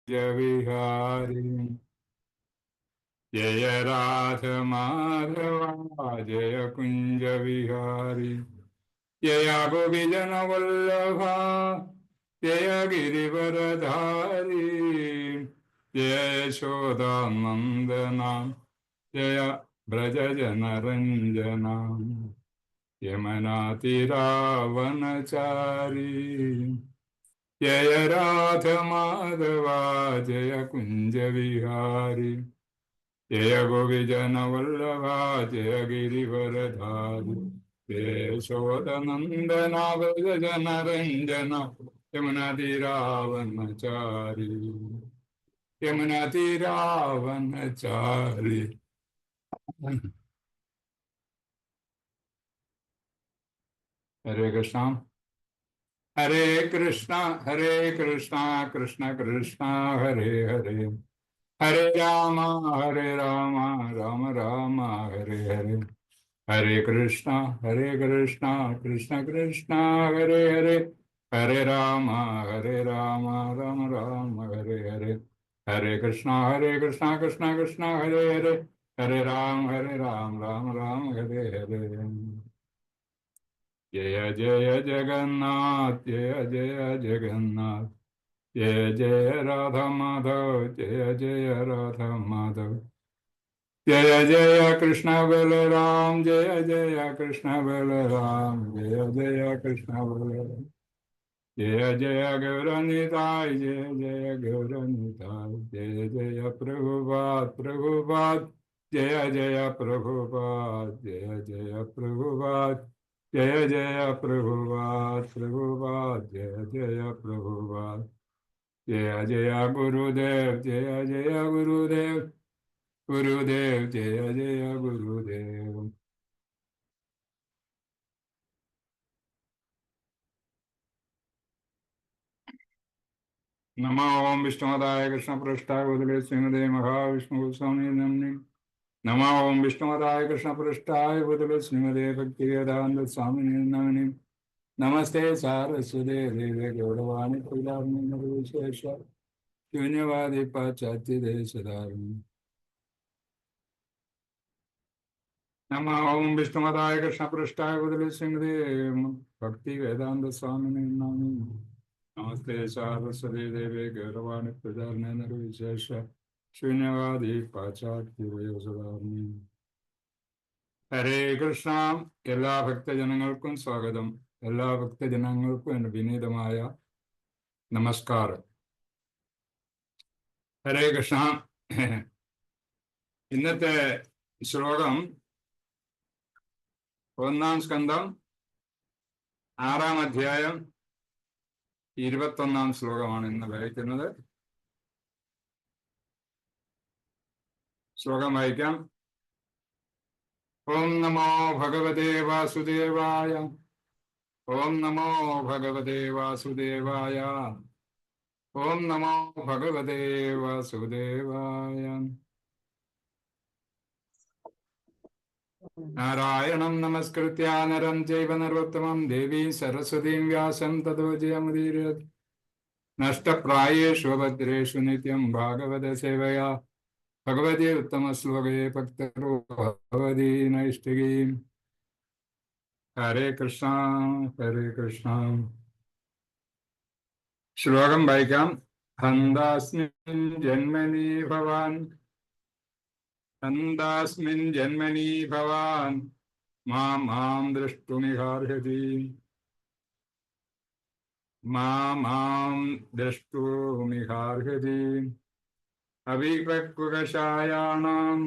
विहारी जय राध माधवा जय कुंज विहारी जय गोपीजन वल्लभा जय गिरिवरधारी जय यशोदानंदना जय ब्रजजनरंजना यमुना तीरावनचारी जय राध माधवा जय कुंज विहारी जय गोपीजन वल्लभा जय गिरिवरधारी जय यशोदनंदना ब्रजजनरंजना यमुना तीरावनचारी यमुना तीरावनचारी। हरे कृष्णा हरे कृष्णा कृष्ण कृष्णा हरे हरे हरे राम राम राम हरे हरे हरे कृष्णा कृष्ण कृष्णा हरे हरे हरे राम राम राम हरे हरे हरे कृष्णा कृष्ण कृष्ण हरे हरे हरे राम राम राम हरे हरे। जय जय जगन्नाथ जय जय जगन्नाथ जय जय राधा माधव जय जय राधा माधव जय जय कृष्ण बलराम जय जय कृष्ण बलराम जय जय कृष्ण बलराम जय जय गौरनिताय जय जय गौरनिताय जय जय प्रभुपाद प्रभुपाद जय जय प्रभुपाद जय जय प्रभुपाद जय जय प्रभुपाद प्रभुपाद जय जय प्रभुपाद जय जय गुरुदेव जय जय गुरुदेव गुरुदेव जय जय गुरुदेव। नमो ओम विष्णुपदाय कृष्णपृष्ठाय भूतले श्रीमते महाविष्णु स्वामी नमः। नमो ओम विष्णुपदाय कृष्णपृष्ठाय भूतले श्रीमते भक्तिवेदांत स्वामी नमः। नमस्ते सारस्वते देवे गौरवाणी प्रजापति विशेष शून्यवादी पाश्चात्य देशधारिणी। नमो ओम विष्णुपदाय कृष्णपृष्ठाय भूतले श्रीमते भक्ति वेदांत स्वामी नमः। नमस्ते सारस्वती देवे गौरवाणी प्रचारणे विशेष शून्यवादी पाश्चात्य വേഷധാരണി. ഹരേ കൃഷ്ണ. എല്ലാ ഭക്തജനങ്ങൾക്കും സ്വാഗതം. എല്ലാ ഭക്തജനങ്ങൾക്കും എൻ്റെ വിനീതമായ നമസ്കാരം. ഹരേ കൃഷ്ണ. ഇന്നത്തെ ശ്ലോകം 1-ാം സ്കന്ധം 6-ാം അധ്യായം 21-ാം ശ്ലോകമാണ് ഇന്ന് വായിക്കുന്നത്. ശ്ലോകം വായിക്കാം. ഓം നമോ ഭഗവതേ വാസുദേവായ. ഓം നമോ ഭഗവതേ വാസുദേവായ. ഓം നമോ ഭഗവതേ വാസുദേവായ. നാരായണം നമസ്കൃത്യ നരം ചൈവ നരോത്തമം ദേവീം സരസ്വതീം വ്യാസം തതോ ജയമുദീരയേത്. നഷ്ടപ്രായേഷു ഭദ്രേഷു നിത്യം ഭാഗവത സേവയാ ഭഗവതി ഉത്തമശ്ലോകേ ഭക്തരോ ഭഗവതി നൈഷ്ഠികീം. ഹരേ കൃഷ്ണ ഹരേ കൃഷ്ണ. ശ്ലോകം വായിക്കാം. ഹന്താസ്മിൻ ജന്മനി ഭവാൻ. ഹന്താസ്മിൻ ജന്മനി ഭവാൻ മാം ദ്രഷ്ടുമിഹാർഹതി. മാം ദ്രഷ്ടുമിഹാർഹതി. അഭിപക്വകഷായാണം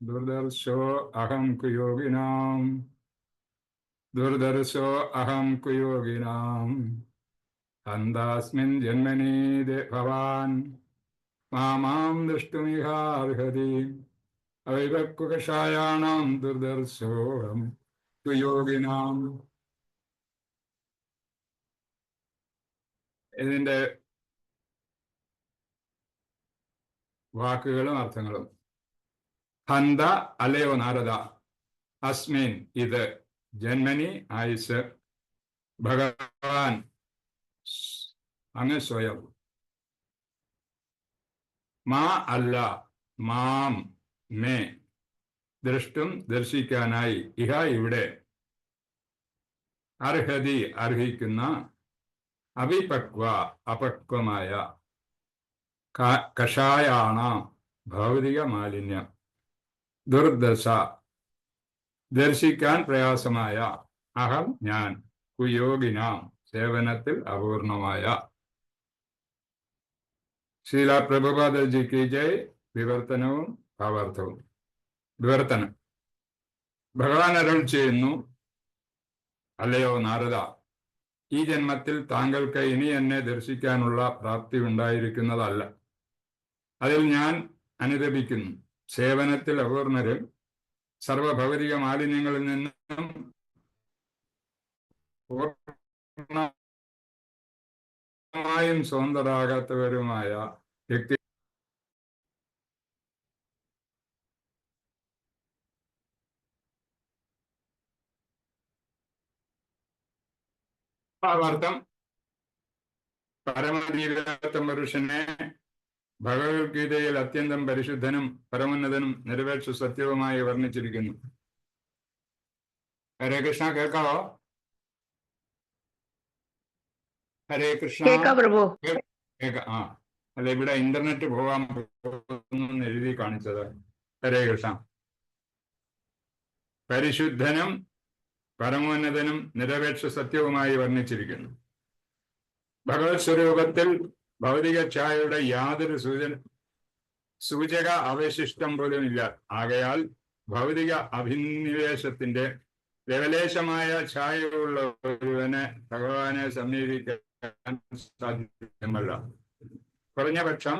ദുർദർശോ അഹം കുയോഗിനാം. ഹന്താസ്മിൻ ജന്മനി ഭവാൻ മാം ദ്രഷ്ടുമിഹാർഹതി. അഭിപക്വകഷായാണം ദുർദർശോഹം കുയോഗിനാം. ഇതിന്റെ വാക്കുകളും അർത്ഥങ്ങളും. ഹന്ത അല്ലയോ നാരദ. അസ്മിൻ ഇത്. ജന്മനി ആയുസ്. ഭഗവാൻ അങ്ങ് സ്വയം. മാ അല്ല, മാം മേ ദൃഷ്ടും ദർശിക്കാനായി ഇഹ ഇവിടെ അർഹതി അർഹിക്കുന്ന അവിപക്വ അപക്വമായ കഷായാണ ഭൗതിക മാലിന്യം ദുർദശ ദർശിക്കാൻ പ്രയാസമായ അഹം ഞാൻ കുയോഗിനാം സേവനത്തിൽ അപൂർണമായ. ശ്രീല പ്രഭുപാദജിക്ക് ജയ്. വിവർത്തനവും ഭാവാർത്ഥവും. വിവർത്തനം. ഭഗവാൻ അരുൾ ചെയ്യുന്നു, അല്ലയോ നാരദ, ഈ ജന്മത്തിൽ താങ്കൾക്ക് ഇനി എന്നെ ദർശിക്കാനുള്ള പ്രാപ്തി ഉണ്ടായിരിക്കുന്നതല്ല. അതിൽ ഞാൻ അനുദപിക്കുന്നു. സേവനത്തിൽ അപൂർണരും സർവഭൗതിക മാലിന്യങ്ങളിൽ നിന്നും പൂർണ്ണമായും സ്വതന്ത്രരാകാത്തവരുമായ വ്യക്തി അർത്ഥം പരമധീരത്ത പുരുഷനെ ഭഗവത്ഗീതയിൽ അത്യന്തം പരിശുദ്ധനും പരമോന്നതനും നിരപേക്ഷ സത്യവുമായി വർണ്ണിച്ചിരിക്കുന്നു. ഹരേ കൃഷ്ണ. കേൾക്കാവോ? ഹരേ കൃഷ്ണ. ആ അല്ല, ഇവിടെ ഇന്റർനെറ്റ് പോകാൻ പോകുന്നു എഴുതി കാണിച്ചത്. ഹരേ കൃഷ്ണ. പരിശുദ്ധനും പരമോന്നതനും നിരപേക്ഷ സത്യവുമായി വർണ്ണിച്ചിരിക്കുന്നു. ഭഗവത് സ്വരൂപത്തിൽ ഭൗതിക ഛായയുടെ യാതൊരു സൂചക അവശിഷ്ടം പോലും ഇല്ല. ആകയാൽ ഭൗതിക അഭിനിവേശത്തിന്റെ ലവലേശമായ ഛായയുള്ള ഒരുവനെ ഭഗവാനെ സമീപിക്കാൻ സാധ്യമല്ല. കുറഞ്ഞ പക്ഷം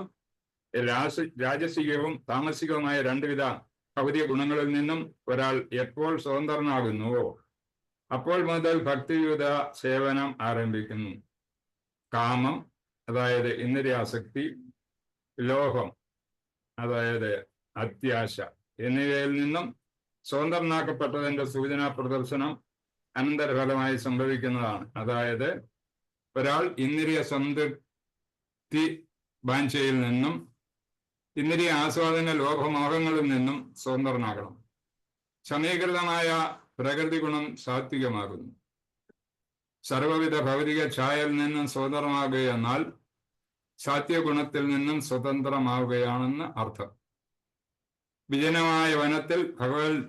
രാജസികവും താമസികവുമായ രണ്ടുവിധ ഭൗതിക ഗുണങ്ങളിൽ നിന്നും ഒരാൾ എപ്പോൾ സ്വതന്ത്രനാകുന്നുവോ അപ്പോൾ മുതൽ ഭക്തിയുത സേവനം ആരംഭിക്കുന്നു. കാമം, അതായത് ഇന്ദ്രിയാസക്തി, ലോഹം, അതായത് അത്യാശ എന്നിവയിൽ നിന്നും സ്വതന്ത്രനാക്കപ്പെട്ടതിന്റെ സൂചനാ പ്രദർശനം അനന്തരഫലമായി സംഭവിക്കുന്നതാണ്. അതായത് ഒരാൾ ഇന്ദ്രിയ സംതൃപ്തി വാഞ്ചയിൽ നിന്നും ഇന്ദ്രിയ ആസ്വാദന ലോഭമോഹങ്ങളിൽ നിന്നും സ്വതന്ത്രനാകണം. സമീകൃതമായ പ്രകൃതി ഗുണം സാത്വികമാകുന്നു. സർവവിധ ഭൗതിക ഛായയിൽ നിന്നും സ്വതന്ത്രമാകുകയെന്നാൽ സാത്വികഗുണത്തിൽ നിന്നും സ്വതന്ത്രമാവുകയാണെന്ന് അർത്ഥം. വിജനമായ വനത്തിൽ ഭഗവത്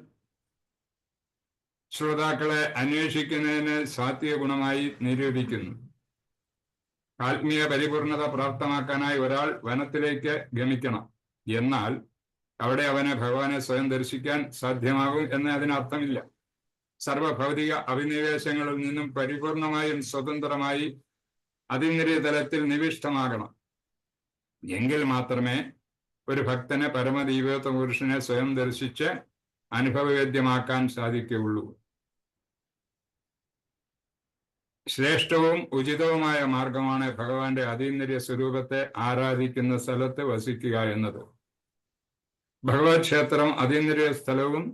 ശ്രോതാക്കളെ അന്വേഷിക്കുന്നതിന് സാത്വിക ഗുണമായി നിരൂപിക്കുന്നു. ആത്മീയ പരിപൂർണത പ്രാപ്തമാക്കാനായി ഒരാൾ വനത്തിലേക്ക് ഗമിക്കണം. എന്നാൽ അവിടെ അവനെ ഭഗവാനെ സ്വയം ദർശിക്കാൻ സാധ്യമാകും എന്ന് അതിനർത്ഥമില്ല. സർവഭൗതിക അഭിനിവേശങ്ങളിൽ നിന്നും പരിപൂർണമായും സ്വതന്ത്രമായി അതീന്ദ്രിയ തലത്തിൽ നിവിഷ്ടമാകണം. എങ്കിൽ മാത്രമേ ഒരു ഭക്തന് പരമദൈവത്വ പുരുഷനെ സ്വയം ദർശിച്ച് അനുഭവവേദ്യമാക്കാൻ സാധിക്കുകയുള്ളൂ. ശ്രേഷ്ഠവും ഉചിതവുമായ മാർഗമാണ് ഭഗവാന്റെ അതീന്ദ്രിയ സ്വരൂപത്തെ ആരാധിക്കുന്ന സ്ഥലത്ത് വസിക്കുക എന്നത്. ഭഗവത് ക്ഷേത്രം അതീന്ദ്രിയ സ്ഥലവും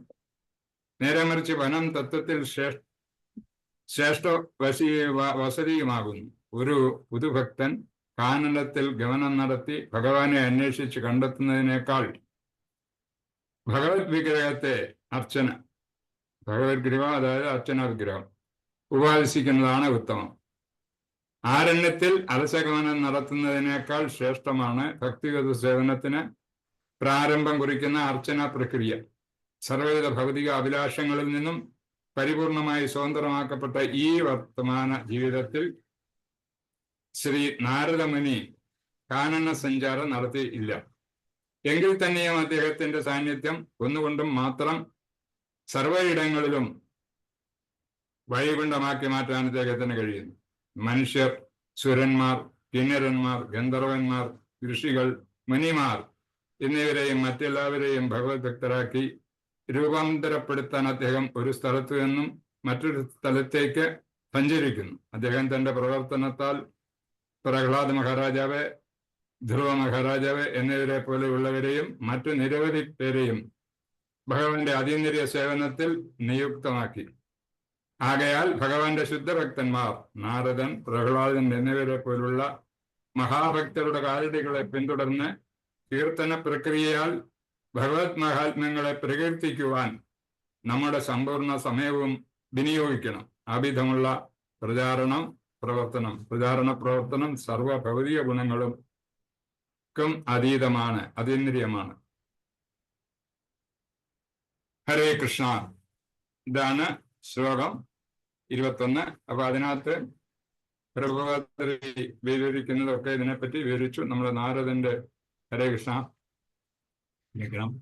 നേരെ മറിച്ച് വനം തത്വത്തിൽ ശ്രേഷ്ഠ വസതിയുമാകുന്നു. ഒരു പുതുഭക്തൻ കാനനത്തിൽ ഗമനം നടത്തി ഭഗവാനെ അന്വേഷിച്ച് കണ്ടെത്തുന്നതിനേക്കാൾ ഭഗവത് വിഗ്രഹത്തെ ഭഗവത് ഗൃഹം, അതായത് അർച്ചന വിഗ്രഹം ഉപാസിക്കുന്നതാണ് ഉത്തമം. ആരണ്യത്തിൽ അലസഗമനം നടത്തുന്നതിനേക്കാൾ ശ്രേഷ്ഠമാണ് ഭക്തിഗത സേവനത്തിന് പ്രാരംഭം കുറിക്കുന്ന അർച്ചന പ്രക്രിയ. സർവവിധ ഭൗതിക അഭിലാഷങ്ങളിൽ നിന്നും പരിപൂർണമായി സ്വതന്ത്രമാക്കപ്പെട്ട ഈ വർത്തമാന ജീവിതത്തിൽ ശ്രീ നാരദമുനി കാനന സഞ്ചാരം നടത്തിയില്ല. എങ്കിൽ തന്നെയും അദ്ദേഹത്തിന്റെ സാന്നിധ്യം ഒന്നുകൊണ്ടും മാത്രം സർവയിടങ്ങളിലും വൈകുണ്ഠമാക്കി മാറ്റാൻ അദ്ദേഹത്തിന് കഴിയുന്നു. മനുഷ്യർ, സുരന്മാർ, കിന്നരന്മാർ, ഗന്ധർവന്മാർ, ഋഷികൾ, മുനിമാർ എന്നിവരെയും മറ്റെല്ലാവരെയും ഭഗവത് ഭക്തരാക്കി രൂപാന്തരപ്പെടുത്താൻ അദ്ദേഹം ഒരു സ്ഥലത്തു നിന്നും മറ്റൊരു സ്ഥലത്തേക്ക് സഞ്ചരിക്കുന്നു. അദ്ദേഹം തന്റെ പ്രവർത്തനത്താൽ പ്രഹ്ലാദ മഹാരാജാവ്, ധ്രുവ മഹാരാജാവ് എന്നിവരെ പോലെയുള്ളവരെയും മറ്റു നിരവധി പേരെയും ഭഗവാന്റെ അതീന്ദ്രിയ സേവനത്തിൽ നിയുക്തമാക്കി. ആകയാൽ ഭഗവാന്റെ ശുദ്ധഭക്തന്മാർ നാരദൻ, പ്രഹ്ലാദൻ എന്നിവരെ പോലുള്ള മഹാഭക്തരുടെ കാലടികളെ പിന്തുടർന്ന് കീർത്തന പ്രക്രിയയാൽ ഭഗവത് മഹാത്മ്യങ്ങളെ പ്രകീർത്തിക്കുവാൻ നമ്മുടെ സമ്പൂർണ്ണ സമയവും വിനിയോഗിക്കണം. അവിധമുള്ള പ്രചാരണ പ്രവർത്തനം സർവ ഭൗതിക ഗുണങ്ങൾക്കും അതീതമാണ്, അതീന്ദ്രിയമാണ്. ഹരേ കൃഷ്ണ. ഇതാണ് ശ്ലോകം 21. അപ്പൊ അതിനകത്ത് പ്രഭുപാദർ വിവരിക്കുന്നതൊക്കെ ഇതിനെപ്പറ്റി വിവരിച്ചു. നമ്മുടെ നാരദന്റെ ഹരേ കൃഷ്ണ വിഗ്രഹം.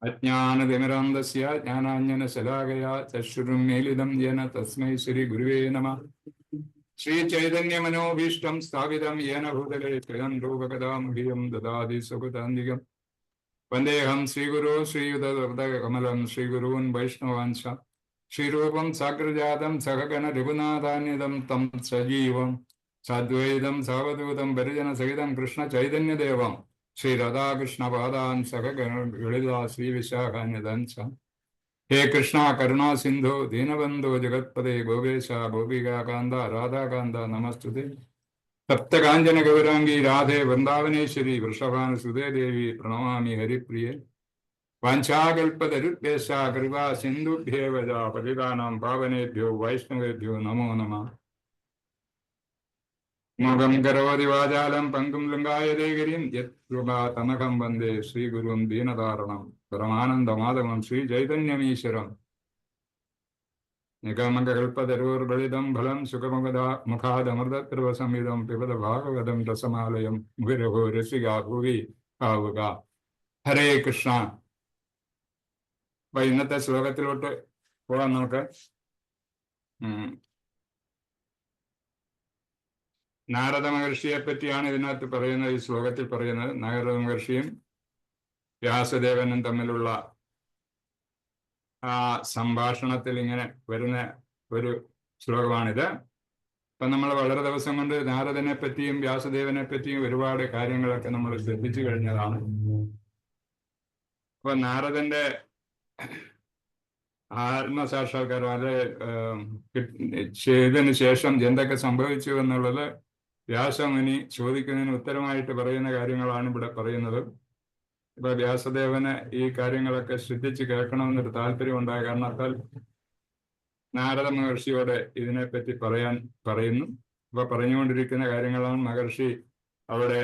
അജ്ഞാനതിമിരാന്തസ്യ ജ്ഞാനാഞ്ജനശലാകയാ ചക്ഷുരുന്മീലിതം യേന തസ്മൈ ശ്രീ ഗുരുവേ നമഃ. ശ്രീചൈതന്യമനോഭീഷ്ടം സ്ഥാപിതം യേന ഭൂതലേ സ്വയം രൂപകഥാമുഖിയം ദദാതി സുഗതാന്തികം. വന്ദേഹം ശ്രീഗുരു ശ്രീയുതകമലം ശ്രീഗുരൂൻ വൈഷ്ണവാൻശ ശ്രീരൂപം സാഗ്രജാതം സഹഗണ രഘുനാഥാന്യതം തം സജീവം സാദ്വൈതം സാവധൂതം പരിജന സഹിതം കൃഷ്ണ ചൈതന്യദേവം ശ്രീ രാധാകൃഷ്ണപാദാൻ സഹഗണ ലളിതാ ശ്രീ വിശാഖാന്യതം ച. ഹേ കൃഷ്ണ കരുണാ സിന്ധു ദീനബന്ധു ജഗത്പദേ ഗോപേശ ഗോപികാകാന്ത രാധാകാന്ത നമസ്തുതേ. സപ്തകാഞ്ചന ഗൗരാംഗി രാധേ വൃന്ദാവനേശ്വരി വൃഷഭാനുസുതേ ദേവി പ്രണമാമി ഹരിപ്രിയേ. വാഞ്ചാകൽപതരുഭ്യശ്ച കൃപാ സിന്ധുഭ്യേവ ച പതിതാനാം പാവനേഭ്യോ വൈഷ്ണവേഭ്യോ നമോ നമഃ. മുഖം കരോതി വാചാലം പങ്കും ലങ്കായതേ ഗിരിം യത്കൃപാ തമഹം വന്ദേ ശ്രീഗുരും ദീനതാരണം പരമാനന്ദമാധവം ശ്രീചൈതന്യമീശ്വരം. നിഗമകൽപ്പതരോർബലിതം ഫലം സുഖമുഖാദമൃതത്രിവസംയുതം പിബത ഭാഗവതം രസമാലയം ഗുരുഹോ രസിക ഭൂവി ആവുക. ഹരേ കൃഷ്ണ. അപ്പൊ ഇന്നത്തെ ശ്ലോകത്തിലോട്ട് പോകാൻ നമുക്ക്. നാരദ മഹർഷിയെ പറ്റിയാണ് ഇതിനകത്ത് പറയുന്നത്, ഈ ശ്ലോകത്തിൽ പറയുന്നത്. നാരദ മഹർഷിയും വ്യാസദേവനും തമ്മിലുള്ള ആ സംഭാഷണത്തിൽ ഇങ്ങനെ വരുന്ന ഒരു ശ്ലോകമാണിത്. അപ്പൊ നമ്മൾ വളരെ ദിവസം കൊണ്ട് നാരദനെ പറ്റിയും വ്യാസദേവനെ പറ്റിയും ഒരുപാട് കാര്യങ്ങളൊക്കെ നമ്മൾ ശ്രദ്ധിച്ചു കഴിഞ്ഞതാണ്. അപ്പൊ നാരദന്റെ ആത്മസാക്ഷാത്കാരം അത് ചെയ്തതിനു ശേഷം എന്തൊക്കെ സംഭവിച്ചു എന്നുള്ളത് വ്യാസമുനി ചോദിക്കുന്നതിന് ഉത്തരമായിട്ട് പറയുന്ന കാര്യങ്ങളാണ് ഇവിടെ പറയുന്നത്. ഇപ്പൊ വ്യാസദേവന് ഈ കാര്യങ്ങളൊക്കെ ശ്രദ്ധിച്ച് കേൾക്കണമെന്നൊരു താല്പര്യം ഉണ്ടായ കാരണത്താൽ നാരദ മഹർഷിയോട് ഇതിനെപ്പറ്റി പറയുന്നു. അപ്പൊ പറഞ്ഞുകൊണ്ടിരിക്കുന്ന കാര്യങ്ങളാണ് മഹർഷി അവിടെ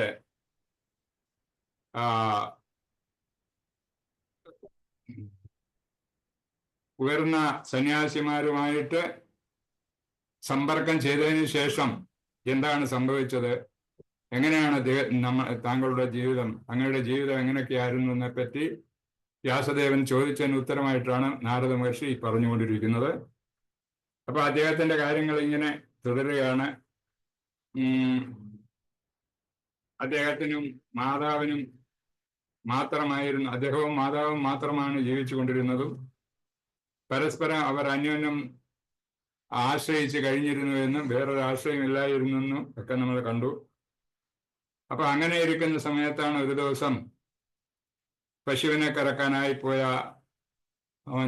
ഉയർന്ന സന്യാസിമാരുമായിട്ട് സമ്പർക്കം ചെയ്തതിന് ശേഷം എന്താണ് സംഭവിച്ചത്, എങ്ങനെയാണ് താങ്കളുടെ ജീവിതം, അങ്ങയുടെ ജീവിതം എങ്ങനെയൊക്കെയായിരുന്നു എന്നെ പറ്റി വ്യാസദേവൻ ചോദിച്ചതിന് ഉത്തരമായിട്ടാണ് നാരദ മഹർഷി പറഞ്ഞുകൊണ്ടിരിക്കുന്നത്. അപ്പൊ അദ്ദേഹത്തിന്റെ കാര്യങ്ങൾ ഇങ്ങനെ തുടരുകയാണ്. അദ്ദേഹത്തിനും മാതാവിനും മാത്രമായിരുന്നു, അദ്ദേഹവും മാതാവും മാത്രമാണ് ജീവിച്ചു കൊണ്ടിരുന്നതും പരസ്പരം അവർ അന്യോന്യം ആശ്രയിച്ച് കഴിഞ്ഞിരുന്നുവെന്നും വേറൊരു ആശ്രയമില്ലായിരുന്നെന്നും ഒക്കെ നമ്മൾ കണ്ടു. അപ്പൊ അങ്ങനെ ഇരിക്കുന്ന സമയത്താണ് ഒരു ദിവസം പശുവിനെ കറക്കാനായി പോയ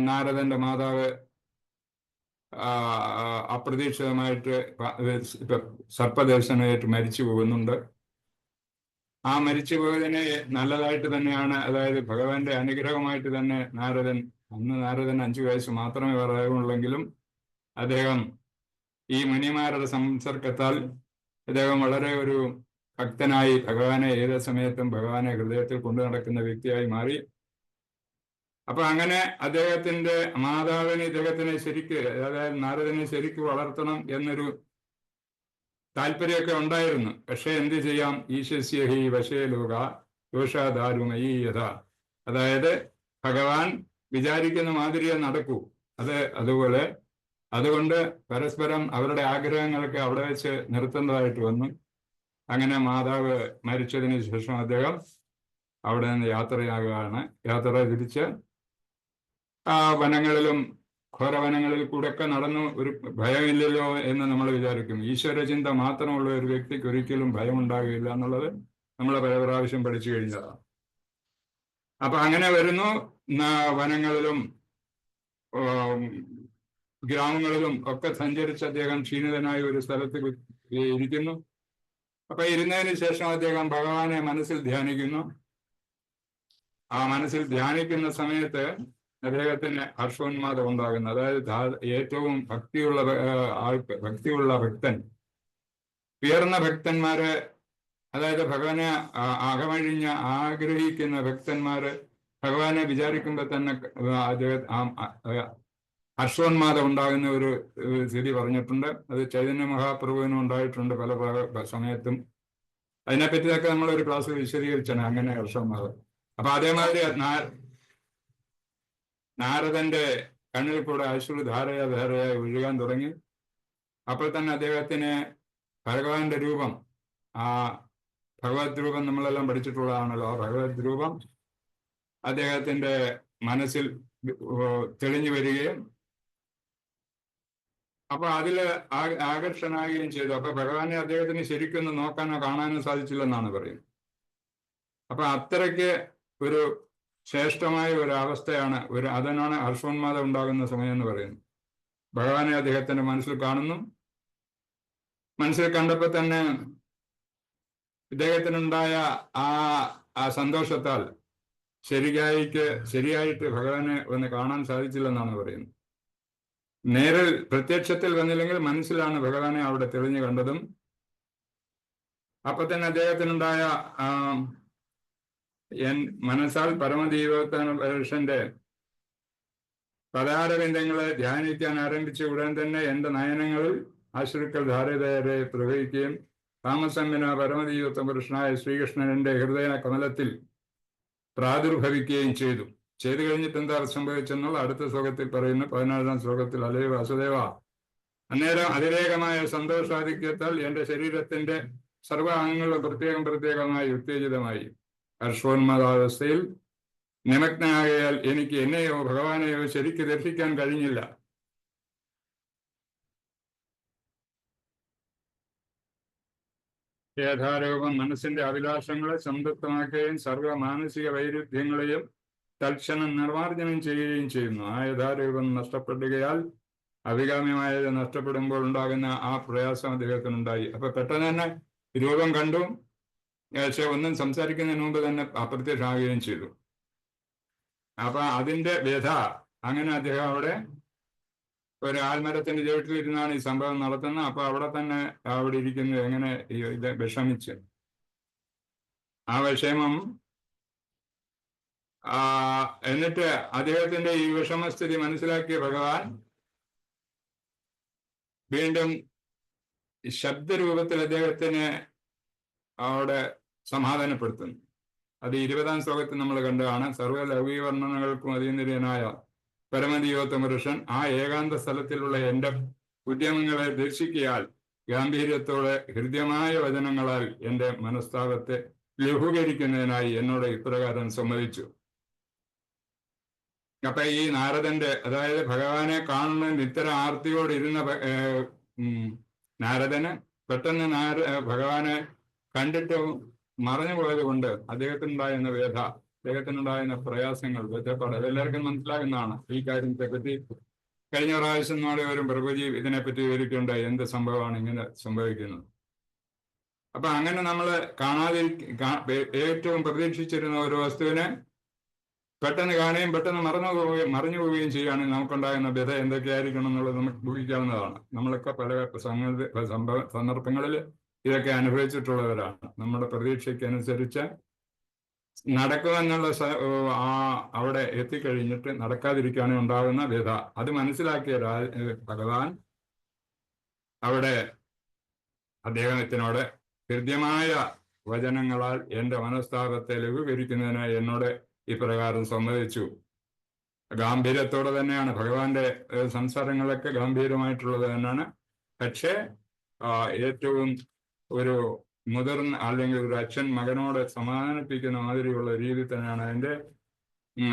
നാരദന്റെ മാതാവ് അപ്രതീക്ഷിതമായിട്ട് സർപ്പദർശനമായിട്ട് മരിച്ചു പോകുന്നുണ്ട്. ആ മരിച്ചു പോയതിനെ നല്ലതായിട്ട് തന്നെയാണ്, അതായത് ഭഗവാന്റെ അനുഗ്രഹമായിട്ട് തന്നെ നാരദൻ 5 വയസ്സ് മാത്രമേ പറയാനുള്ളെങ്കിലും അദ്ദേഹം ഈ മുനിമാരുടെ സംസർഗത്താൽ അദ്ദേഹം വളരെ ഒരു ഭക്തനായി ഭഗവാനെ ഏത് സമയത്തും ഭഗവാനെ ഹൃദയത്തിൽ കൊണ്ടു നടക്കുന്ന വ്യക്തിയായി മാറി. അപ്പൊ അങ്ങനെ അദ്ദേഹത്തിന്റെ മാതാവിന് ഇദ്ദേഹത്തിനെ ശരിക്ക്, അതായത് നാരദനെ ശരിക്ക് വളർത്തണം എന്നൊരു താല്പര്യമൊക്കെ ഉണ്ടായിരുന്നു. പക്ഷെ എന്ത് ചെയ്യാം, ഈശസ്യ ഹി വശേ ലോക ദോഷാദാരുമയീ യഥ, അതായത് ഭഗവാൻ വിചാരിക്കുന്ന മാതിരിയെ നടക്കൂ. അതുകൊണ്ട് പരസ്പരം അവരുടെ ആഗ്രഹങ്ങളൊക്കെ അവിടെ വെച്ച് നിർത്തുന്നതായിട്ട് വന്നു. അങ്ങനെ മാതാവ് മരിച്ചതിന് ശേഷം അദ്ദേഹം അവിടെ നിന്ന് യാത്ര തിരിച്ച് വനങ്ങളിലും ഘോരവനങ്ങളിൽ കൂടെയൊക്കെ നടന്നു. ഒരു ഭയമില്ലല്ലോ എന്ന് നമ്മൾ വിചാരിക്കും. ഈശ്വരചിന്ത മാത്രമുള്ള ഒരു വ്യക്തിക്ക് ഒരിക്കലും ഭയമുണ്ടാകില്ല എന്നുള്ളത് നമ്മൾ പല പ്രാവശ്യം പഠിച്ചു കഴിഞ്ഞതാണ്. അപ്പൊ അങ്ങനെ വരുന്നു. വനങ്ങളിലും ഗ്രാമങ്ങളിലും ഒക്കെ സഞ്ചരിച്ച് അദ്ദേഹം ക്ഷീണിതനായ ഒരു സ്ഥലത്ത് ഇരിക്കുന്നു. അപ്പൊ ഇരുന്നതിന് ശേഷം അദ്ദേഹം ഭഗവാനെ മനസ്സിൽ ധ്യാനിക്കുന്നു. ആ മനസ്സിൽ ധ്യാനിക്കുന്ന സമയത്ത് അദ്ദേഹത്തിന് ഹർഷോന്മാദം ഉണ്ടാകുന്നു. അതായത് ഏറ്റവും ഭക്തിയുള്ള ഭക്തൻ, ഉയർന്ന ഭക്തന്മാര്, അതായത് ഭഗവാനെ അകമഴിഞ്ഞ് ആഗ്രഹിക്കുന്ന ഭക്തന്മാര് ഭഗവാനെ വിചാരിക്കുമ്പോൾ തന്നെ ഹർഷോന്മാദം ഉണ്ടാകുന്ന ഒരു സ്ഥിതി പറഞ്ഞിട്ടുണ്ട്. അത് ചൈതന്യ മഹാപ്രഭുവിനും ഉണ്ടായിട്ടുണ്ട് പല സമയത്തും. അതിനെപ്പറ്റിയൊക്കെ നമ്മളൊരു ക്ലാസ്സിൽ വിശദീകരിച്ചാണ് അങ്ങനെ ഹർഷോന്മാദം. അപ്പൊ അതേമാതിരി നാരദന്റെ കണ്ണിൽ കൂടെ അശ്രു ധാരയായി ഒഴുകാൻ തുടങ്ങി. അപ്പോൾ തന്നെ അദ്ദേഹത്തിന് ഭഗവാന്റെ രൂപം, ആ ഭഗവത് രൂപം നമ്മളെല്ലാം പഠിച്ചിട്ടുള്ളതാണല്ലോ, ആ ഭഗവത് രൂപം അദ്ദേഹത്തിന്റെ മനസ്സിൽ തെളിഞ്ഞു വരികയും അപ്പൊ അതില് ആകർഷനാകുകയും ചെയ്തു. അപ്പൊ ഭഗവാനെ അദ്ദേഹത്തിന് ശരിക്കൊന്നും നോക്കാനോ കാണാനോ സാധിച്ചില്ലെന്നാണ് പറയുന്നത്. അപ്പൊ അത്രയ്ക്ക് ഒരു ശ്രേഷ്ഠമായ ഒരു അവസ്ഥയാണ്, അതിനാണ് ഹർഷോന്മാദം ഉണ്ടാകുന്ന സമയം എന്ന് പറയുന്നത്. ഭഗവാനെ അദ്ദേഹത്തിന്റെ മനസ്സിൽ കാണുന്നു. മനസ്സിൽ കണ്ടപ്പോൾ തന്നെ ഇദ്ദേഹത്തിനുണ്ടായ ആ സന്തോഷത്താൽ ശരിയായിട്ട് ഭഗവാനെ ഒന്ന് കാണാൻ സാധിച്ചില്ലെന്നാണ് പറയുന്നത്. നേരിൽ പ്രത്യക്ഷത്തിൽ വന്നില്ലെങ്കിൽ മനസ്സിലാണ് ഭഗവാനെ അവിടെ തെളിഞ്ഞു കണ്ടതും. അപ്പൊ തന്നെ അദ്ദേഹത്തിനുണ്ടായ മനസ്സാൽ പരമദൈവത്തിന്റെ പദാരവിന്ദങ്ങളെ ധ്യാനിക്കാൻ ആരംഭിച്ച ഉടൻ തന്നെ എന്റെ നയനങ്ങളിൽ അശ്രുക്കൾ ധാരധാരെ പ്രവഹിക്കുകയും താമസമ്മിന പരമദൈവത്വ പുരുഷനായ ശ്രീകൃഷ്ണൻ എന്റെ ഹൃദയ കമലത്തിൽ പ്രാദുർഭവിക്കുകയും ചെയ്തു കഴിഞ്ഞിട്ട് എന്താ സംഭവിച്ചെന്നുള്ള അടുത്ത ശ്ലോകത്തിൽ പറയുന്നു. 14ാം ശ്ലോകത്തിൽ അലേ വാസുദേവ, അന്നേരം അതിരേകമായ സന്തോഷാധിക്യത്താൽ എന്റെ ശരീരത്തിന്റെ സർവ്വ അംഗങ്ങളും പ്രത്യേകമായി ഉത്തേജിതമായി. ഹർഷോന്മാദാവസ്ഥയിൽ നിമഗ്നാകയാൽ എനിക്ക് എന്നെയോ ഭഗവാനെയോ ശരിക്ക് ദർശിക്കാൻ കഴിഞ്ഞില്ല. യഥാരൂപം മനസ്സിന്റെ അഭിലാഷങ്ങളെ സംതൃപ്തമാക്കുകയും സർവ്വ മാനസിക വൈരുദ്ധ്യങ്ങളെയും തൽക്ഷണം നിർമാർജനം ചെയ്യുകയും ചെയ്യുന്നു. ആ യഥാരൂപം നഷ്ടപ്പെടുകയാൽ അഭികാമ്യമായത് നഷ്ടപ്പെടുമ്പോൾ ഉണ്ടാകുന്ന ആ പ്രയാസം അദ്ദേഹത്തിനുണ്ടായി. അപ്പൊ പെട്ടെന്ന് തന്നെ രൂപം കണ്ടു, പക്ഷെ ഒന്നും സംസാരിക്കുന്നതിന് മുമ്പ് തന്നെ അപ്രത്യക്ഷമാകുകയും ചെയ്തു. അപ്പൊ അതിന്റെ വ്യഥ, അങ്ങനെ അദ്ദേഹം അവിടെ ഒരു ആൽമരത്തിന്റെ ചുവട്ടിലിരുന്നാണ് ഈ സംഭവം നടത്തുന്നത്. അപ്പൊ അവിടെ ഇരിക്കുന്നത് എങ്ങനെ ഇത് വിഷമിച്ച് ആ വിഷമം എന്നിട്ട് അദ്ദേഹത്തിന്റെ ഈ വിഷമസ്ഥിതി മനസ്സിലാക്കിയ ഭഗവാൻ വീണ്ടും ശബ്ദരൂപത്തിൽ അദ്ദേഹത്തിന് അവിടെ സമാധാനപ്പെടുത്തുന്നു. അത് 20ാം ശ്ലോകത്തിൽ നമ്മൾ കണ്ടതാണ്. സർവ്വ ലൗകിക വർണ്ണനകൾക്കും അതീന്ദ്രിയനായ പരമദൈവത്വ പുരുഷൻ ആ ഏകാന്ത സ്ഥലത്തിലുള്ള എന്റെ ഉദ്യമങ്ങളെ ദർശിക്കിയാൽ ഗാംഭീര്യത്തോടെ ഹൃദ്യമായ വചനങ്ങളാൽ എന്റെ മനസ്താപത്തെ ലഘൂകരിക്കുന്നതിനായി എന്നോട് ഇപ്രകാരം സമ്മതിച്ചു. അപ്പൊ ഈ നാരദന്റെ, അതായത് ഭഗവാനെ കാണുന്നതിന് ഇത്തരം ആർത്തിയോടിരുന്ന നാരദന് പെട്ടെന്ന് ഭഗവാനെ കണ്ടിട്ട് മറഞ്ഞു പോയത് കൊണ്ട് അദ്ദേഹത്തിനുണ്ടായിരുന്ന വ്യഥ, അദ്ദേഹത്തിനുണ്ടായിരുന്ന പ്രയാസങ്ങൾ, ബന്ധപ്പാട് അതെല്ലാവർക്കും മനസ്സിലാകുന്നതാണ്. ഈ കാര്യത്തെപ്പറ്റി കഴിഞ്ഞ പ്രാവശ്യം നാളെ ഒരു പ്രഭുജി ഇതിനെപ്പറ്റി വിവരിക്കുകയുണ്ടായി, എന്ത് സംഭവമാണ് ഇങ്ങനെ സംഭവിക്കുന്നത്. അപ്പൊ അങ്ങനെ നമ്മൾ ഏറ്റവും പ്രതീക്ഷിച്ചിരുന്ന ഒരു വസ്തുവിനെ പെട്ടെന്ന് കാണുകയും പെട്ടെന്ന് മറിഞ്ഞു പോവുകയും ചെയ്യുകയാണെങ്കിൽ നമുക്കുണ്ടാകുന്ന വ്യഥ എന്തൊക്കെയായിരിക്കണം എന്നുള്ളത് നമുക്ക് ഊഹിക്കാവുന്നതാണ്. നമ്മളൊക്കെ പല സന്ദർഭങ്ങളിൽ ഇതൊക്കെ അനുഭവിച്ചിട്ടുള്ളവരാണ്. നമ്മുടെ പ്രതീക്ഷയ്ക്കനുസരിച്ച് നടക്കുമെന്നുള്ള അവിടെ എത്തിക്കഴിഞ്ഞിട്ട് നടക്കാതിരിക്കാനും ഉണ്ടാകുന്ന വ്യഥ, അത് മനസ്സിലാക്കിയ ഭഗവാൻ അവിടെ അദ്ദേഹത്തിനോട് ഹൃദ്യമായ വചനങ്ങളാൽ എന്റെ മനസ്താപത്തെ ലഘൂകരിക്കുന്നതിനായി എന്നോട് ഇപ്രകാരം സമ്മതിച്ചു. ഗാംഭീര്യത്തോടെ തന്നെയാണ് ഭഗവാന്റെ സംസാരങ്ങളൊക്കെ ഗാംഭീര്യമായിട്ടുള്ളത് തന്നെയാണ്. പക്ഷേ ഏറ്റവും ഒരു മുതിർന്ന അല്ലെങ്കിൽ ഒരു അച്ഛൻ മകനോട് സമാധാനിപ്പിക്കുന്ന മാതിരിയുള്ള രീതി തന്നെയാണ്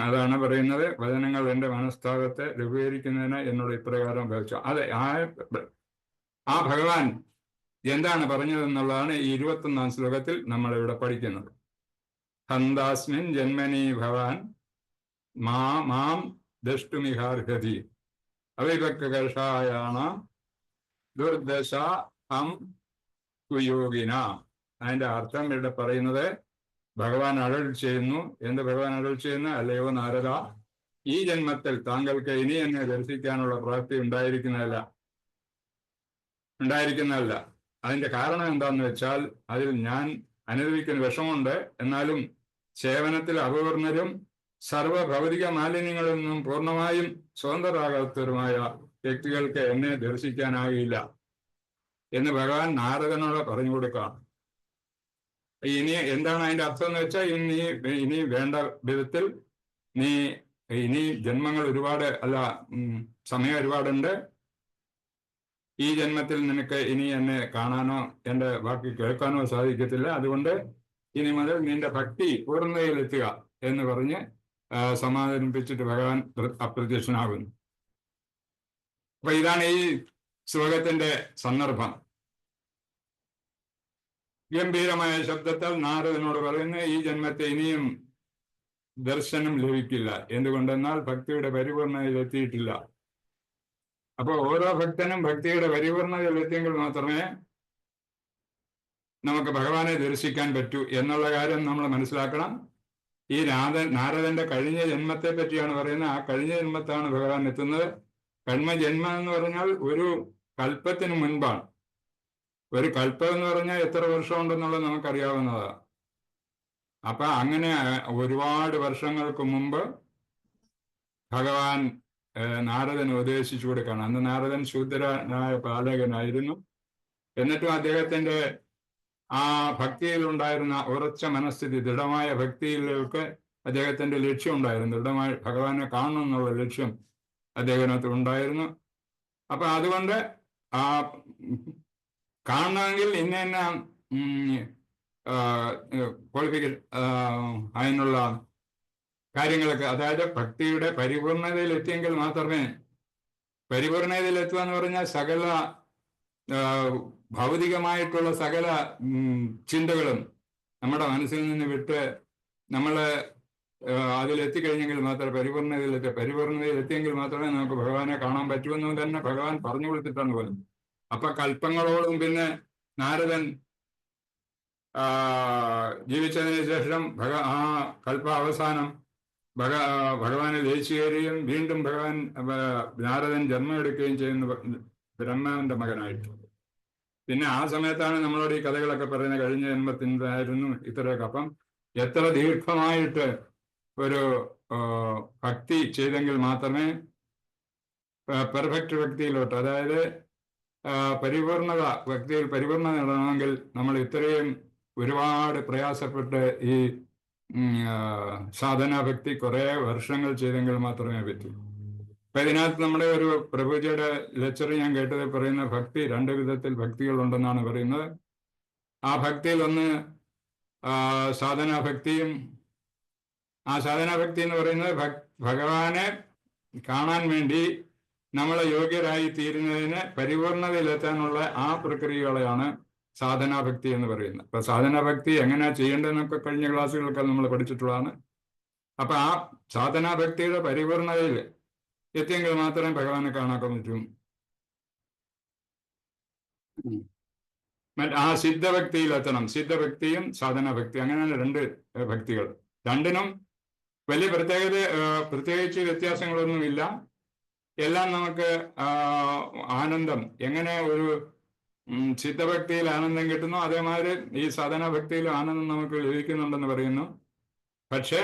അതാണ് പറയുന്നത്. വചനങ്ങൾ എന്റെ മനസ്താപത്തെ ലഘൂകരിക്കുന്നതിന് എന്നോട് ഇപ്രകാരം ഭവിച്ചു. അതെ, ആ ഭഗവാൻ എന്താണ് പറഞ്ഞതെന്നുള്ളതാണ് ഈ 21ാം ശ്ലോകത്തിൽ നമ്മളിവിടെ പഠിക്കുന്നത്. ഹന്താസ്മിൻ ജന്മനി ഭവാൻ മാം ദഷ്ടുമിഹാർഹതി. അവിവക്ഷകഷായാണ് ദുർദശ ഹം കുയോഗിന. അതിന്റെ അർത്ഥം ഇവിടെ പറയുന്നത് ഭഗവാൻ അരുൾ ചെയ്യുന്നു. എന്ത് ഭഗവാൻ അരുൾ ചെയ്യുന്നു? അല്ലയോ നാരദ, ഈ ജന്മത്തിൽ താങ്കൾക്ക് ഇനി എന്നെ ദർശിക്കാനുള്ള പ്രാപ്തി ഉണ്ടായിരിക്കുന്നതല്ല. അതിന്റെ കാരണം എന്താന്ന് വെച്ചാൽ, അതിൽ ഞാൻ അനുഭവിക്കുന്ന വിഷമുണ്ട്. എന്നാലും സേവനത്തിൽ അപൂർണരും സർവ ഭൗതിക മാലിന്യങ്ങളിൽ നിന്നും പൂർണ്ണമായും സ്വതന്ത്രരാകാത്തവരുമായ വ്യക്തികൾക്ക് എന്നെ ദർശിക്കാനാകില്ല എന്ന് ഭഗവാൻ നാരദനോട് പറഞ്ഞു കൊടുക്കാം. ഇനി എന്താണ് അതിന്റെ അർത്ഥം എന്ന് വെച്ചാൽ, ഇനി വേണ്ട വിധത്തിൽ നീ ഇനി ജന്മങ്ങൾ ഒരുപാട് സമയം ഒരുപാടുണ്ട്. ഈ ജന്മത്തിൽ നിനക്ക് ഇനി എന്നെ കാണാനോ എൻ്റെ വാക്ക് കേൾക്കാനോ സാധിക്കത്തില്ല. അതുകൊണ്ട് ഇനി മുതൽ നിന്റെ ഭക്തി പൂർണ്ണതയിലെത്തുക എന്ന് പറഞ്ഞ് സമാധാനിപ്പിച്ചിട്ട് ഭഗവാൻ അപ്രത്യക്ഷനാകുന്നു. അപ്പൊ ഇതാണ് ഈ ശ്ലോകത്തിന്റെ സന്ദർഭം. ഗംഭീരമായ ശബ്ദത്താൽ നാരദനോട് പറയുന്ന ഈ ജന്മത്തെ ഇനിയും ദർശനം ലഭിക്കില്ല. എന്തുകൊണ്ടെന്നാൽ ഭക്തിയുടെ പരിപൂർണതയിൽ എത്തിയിട്ടില്ല. അപ്പോൾ ഓരോ ഭക്തനും ഭക്തിയുടെ പരിപൂർണതയിൽ എത്തിയെങ്കിൽ മാത്രമേ നമുക്ക് ഭഗവാനെ ദർശിക്കാൻ പറ്റൂ എന്നുള്ള കാര്യം നമ്മൾ മനസ്സിലാക്കണം. ഈ നാരദന്റെ കഴിഞ്ഞ ജന്മത്തെ പറ്റിയാണ് പറയുന്നത്. ആ കഴിഞ്ഞ ജന്മത്താണ് ഭഗവാൻ എത്തുന്നത്. കഴിഞ്ഞ ജന്മം എന്ന് പറഞ്ഞാൽ ഒരു കൽപ്പത്തിന് മുൻപാണ്. ഒരു കൽപ്പം എന്ന് പറഞ്ഞാൽ എത്ര വർഷം ഉണ്ടെന്നുള്ളത് നമുക്കറിയാവുന്നതാണ്. അപ്പൊ അങ്ങനെ ഒരുപാട് വർഷങ്ങൾക്ക് മുമ്പ് ഭഗവാൻ നാരദന് ഉപദേശിച്ചു കൊടുക്കുകയാണ്. അന്ന് നാരദൻ ശൂദ്രനായ പാലകനായിരുന്നു. എന്നിട്ടും അദ്ദേഹത്തിന്റെ ആ ഭക്തിയിൽ ഉണ്ടായിരുന്ന ഉറച്ച മനസ്ഥിതി, ദൃഢമായ ഭക്തിയിലേക്ക് അദ്ദേഹത്തിന്റെ ലക്ഷ്യം ഉണ്ടായിരുന്നു. ദൃഢമായി ഭഗവാനെ കാണണം എന്നുള്ള ലക്ഷ്യം അദ്ദേഹത്തിനകത്ത് ഉണ്ടായിരുന്നു. അപ്പൊ അതുകൊണ്ട് ആ കാണണമെങ്കിൽ ഇന്ന ക്വാളിഫിക്കേഷൻ അതിനുള്ള കാര്യങ്ങളൊക്കെ, അതായത് ഭക്തിയുടെ പരിപൂർണതയിൽ എത്തിയെങ്കിൽ മാത്രമേ, പരിപൂർണതയിൽ എത്തുക എന്ന് പറഞ്ഞാൽ സകല ഭൗതികമായിട്ടുള്ള സകല ചിന്തകളും നമ്മുടെ മനസ്സിൽ നിന്ന് വിട്ട് നമ്മൾ അതിലെത്തിക്കഴിഞ്ഞെങ്കിൽ മാത്രമേ പരിപൂർണതയിൽ എത്തിയെങ്കിൽ മാത്രമേ നമുക്ക് ഭഗവാനെ കാണാൻ പറ്റുമെന്ന് തന്നെ ഭഗവാൻ പറഞ്ഞു കൊടുത്തിട്ടാണ് പോലും. അപ്പൊ കൽപ്പങ്ങളോടും പിന്നെ നാരദൻ ജീവിച്ചതിന് ശേഷം ആ കൽപ്പ അവസാനം ഭഗവാനെ ലയിച്ചുകയറുകയും വീണ്ടും ഭഗവാൻ നാരദൻ ജന്മമെടുക്കുകയും ചെയ്യുന്ന ബ്രഹ്മാവിന്റെ മകനായിട്ട്. പിന്നെ ആ സമയത്താണ് നമ്മളോട് ഈ കഥകളൊക്കെ പറയുന്നത്. കഴിഞ്ഞ ജന്മത്തിൻ്റെതായിരുന്നു ഇത്രയൊക്കെ. അപ്പം എത്ര ദീർഘമായിട്ട് ഒരു ഭക്തി ചെയ്തെങ്കിൽ മാത്രമേ പെർഫെക്റ്റ് ഭക്തിയിലോട്ട്, അതായത് ഭക്തിയിൽ പരിപൂർണത നേടണമെങ്കിൽ നമ്മൾ ഇത്രയും ഒരുപാട് പ്രയാസപ്പെട്ട് ഈ സാധനാ ഭക്തി കുറെ വർഷങ്ങൾ ചെയ്തെങ്കിൽ മാത്രമേ പറ്റൂ. അപ്പൊ ഇതിനകത്ത് നമ്മുടെ ഒരു പ്രഭുജിയുടെ ലെക്ചർ ഞാൻ കേട്ടത് പറയുന്ന ഭക്തി 2 വിധത്തിൽ ഭക്തികളുണ്ടെന്നാണ് പറയുന്നത്. ആ ഭക്തിയിൽ ഒന്ന് സാധനാഭക്തിയും, ആ സാധനാഭക്തി എന്ന് പറയുന്നത് ഭഗവാനെ കാണാൻ വേണ്ടി നമ്മളെ യോഗ്യരായി തീരുന്നതിന് പരിപൂർണതയിലെത്താനുള്ള ആ പ്രക്രിയകളെയാണ് സാധനാഭക്തി എന്ന് പറയുന്നത്. അപ്പൊ സാധനാഭക്തി എങ്ങനെയാ ചെയ്യേണ്ടതെന്നൊക്കെ കഴിഞ്ഞ ക്ലാസ്സുകളൊക്കെ നമ്മൾ പഠിച്ചിട്ടുള്ളതാണ്. അപ്പൊ ആ സാധനാഭക്തിയുടെ പരിപൂർണതയിൽ എത്തിയെങ്കിൽ മാത്രമേ ഭഗവാനെ കാണാൻ പറ്റും. ആ സിദ്ധഭക്തിയിൽ എത്തണം. സിദ്ധഭക്തിയും സാധനാഭക്തി, അങ്ങനെയാണ് 2 ഭക്തികൾ. രണ്ടിനും വലിയ പ്രത്യേകിച്ച് വ്യത്യാസങ്ങളൊന്നുമില്ല. എല്ലാം നമുക്ക് ആനന്ദം, എങ്ങനെ ഒരു സിദ്ധഭക്തിയിൽ ആനന്ദം കിട്ടുന്നു അതേമാതിരി ഈ സാധനാഭക്തിയിലും ആനന്ദം നമുക്ക് ലഭിക്കുന്നുണ്ടെന്ന് പറയുന്നു. പക്ഷേ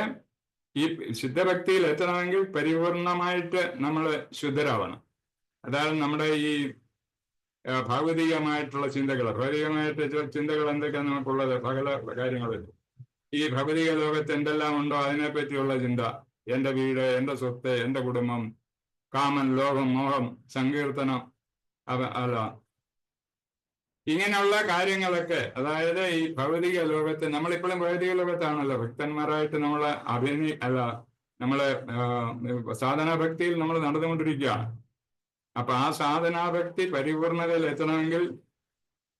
ഈ സിദ്ധഭക്തിയിൽ എത്തണമെങ്കിൽ പരിപൂർണമായിട്ട് നമ്മൾ ശുദ്ധരാവണം. അതായത് നമ്മുടെ ഈ ഭൗതികമായിട്ടുള്ള ചിന്തകൾ എന്തൊക്കെയാണ് നമുക്കുള്ളത്, പല കാര്യങ്ങളിൽ. ഈ ഭൗതിക ലോകത്ത് എന്തെല്ലാം ഉണ്ടോ അതിനെപ്പറ്റിയുള്ള ചിന്ത, എൻ്റെ വീട്, എൻ്റെ സ്വത്ത്, എൻ്റെ കുടുംബം, കാമൻ, ലോകം, മോഹം, സങ്കീർത്തനം, ഇങ്ങനെയുള്ള കാര്യങ്ങളൊക്കെ, അതായത് ഈ ഭൗതിക ലോകത്ത്, നമ്മളിപ്പോഴും ഭൗതിക ലോകത്താണല്ലോ ഭക്തന്മാരായിട്ട് നമ്മളെ നമ്മളെ സാധനാഭക്തിയിൽ നമ്മൾ നടന്നുകൊണ്ടിരിക്കുകയാണ്. അപ്പൊ ആ സാധനാഭക്തി പരിപൂർണതയിൽ എത്തണമെങ്കിൽ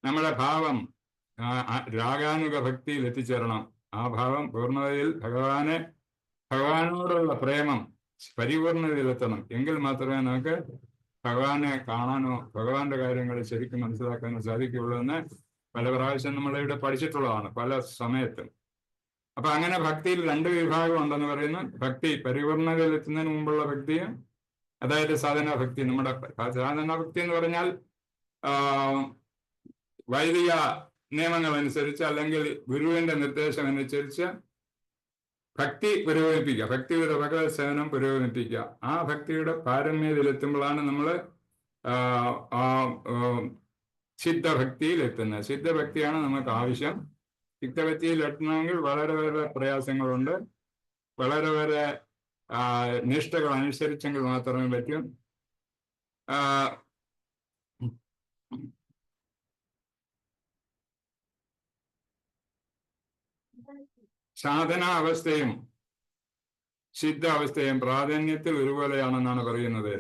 നമ്മുടെ ഭാവം രാഗാനുഗ ഭക്തിയിൽ എത്തിച്ചേരണം. ആ ഭാവം പൂർണ്ണതയിൽ ഭഗവാനോടുള്ള പ്രേമം പരിപൂർണതയിലെത്തണം. എങ്കിൽ മാത്രമേ നമുക്ക് ഭഗവാനെ കാണാനോ ഭഗവാന്റെ കാര്യങ്ങൾ ശരിക്കും മനസ്സിലാക്കാനോ സാധിക്കുകയുള്ളൂ എന്ന് പല പ്രാവശ്യം നമ്മളിവിടെ പഠിച്ചിട്ടുള്ളതാണ് പല സമയത്തും. അപ്പൊ അങ്ങനെ ഭക്തിയിൽ രണ്ട് വിഭാഗം ഉണ്ടെന്ന് പറയുന്നു. ഭക്തി പരിപൂർണതയിൽ എത്തുന്നതിന് മുമ്പുള്ള ഭക്തിയും, അതായത് സാധനാ ഭക്തി. നമ്മുടെ സാധനാ ഭക്തി എന്ന് പറഞ്ഞാൽ വൈദിക നിയമങ്ങൾ അനുസരിച്ച് അല്ലെങ്കിൽ ഗുരുവിന്റെ നിർദ്ദേശം അനുസരിച്ച് ഭക്തി പുരോഗമിപ്പിക്കുക, ഭക്തിയുടെ ഭഗവത് സേവനം പുരോഗമിപ്പിക്കുക. ആ ഭക്തിയുടെ പാരമ്യതയിലെത്തുമ്പോഴാണ് നമ്മൾ സിദ്ധഭക്തിയിൽ എത്തുന്നത്. സിദ്ധഭക്തിയാണ് നമുക്ക് ആവശ്യം. സിദ്ധഭക്തിയിൽ എത്തണമെങ്കിൽ വളരെ വളരെ പ്രയാസങ്ങളുണ്ട്, വളരെ വളരെ നിഷ്ഠകൾ അനുസരിച്ചെങ്കിൽ മാത്രമേ പറ്റും. സാധനാ അവസ്ഥയും സിദ്ധ അവസ്ഥയും പ്രാധാന്യത്തിൽ ഒരുപോലെയാണെന്നാണ് പറയുന്നത്.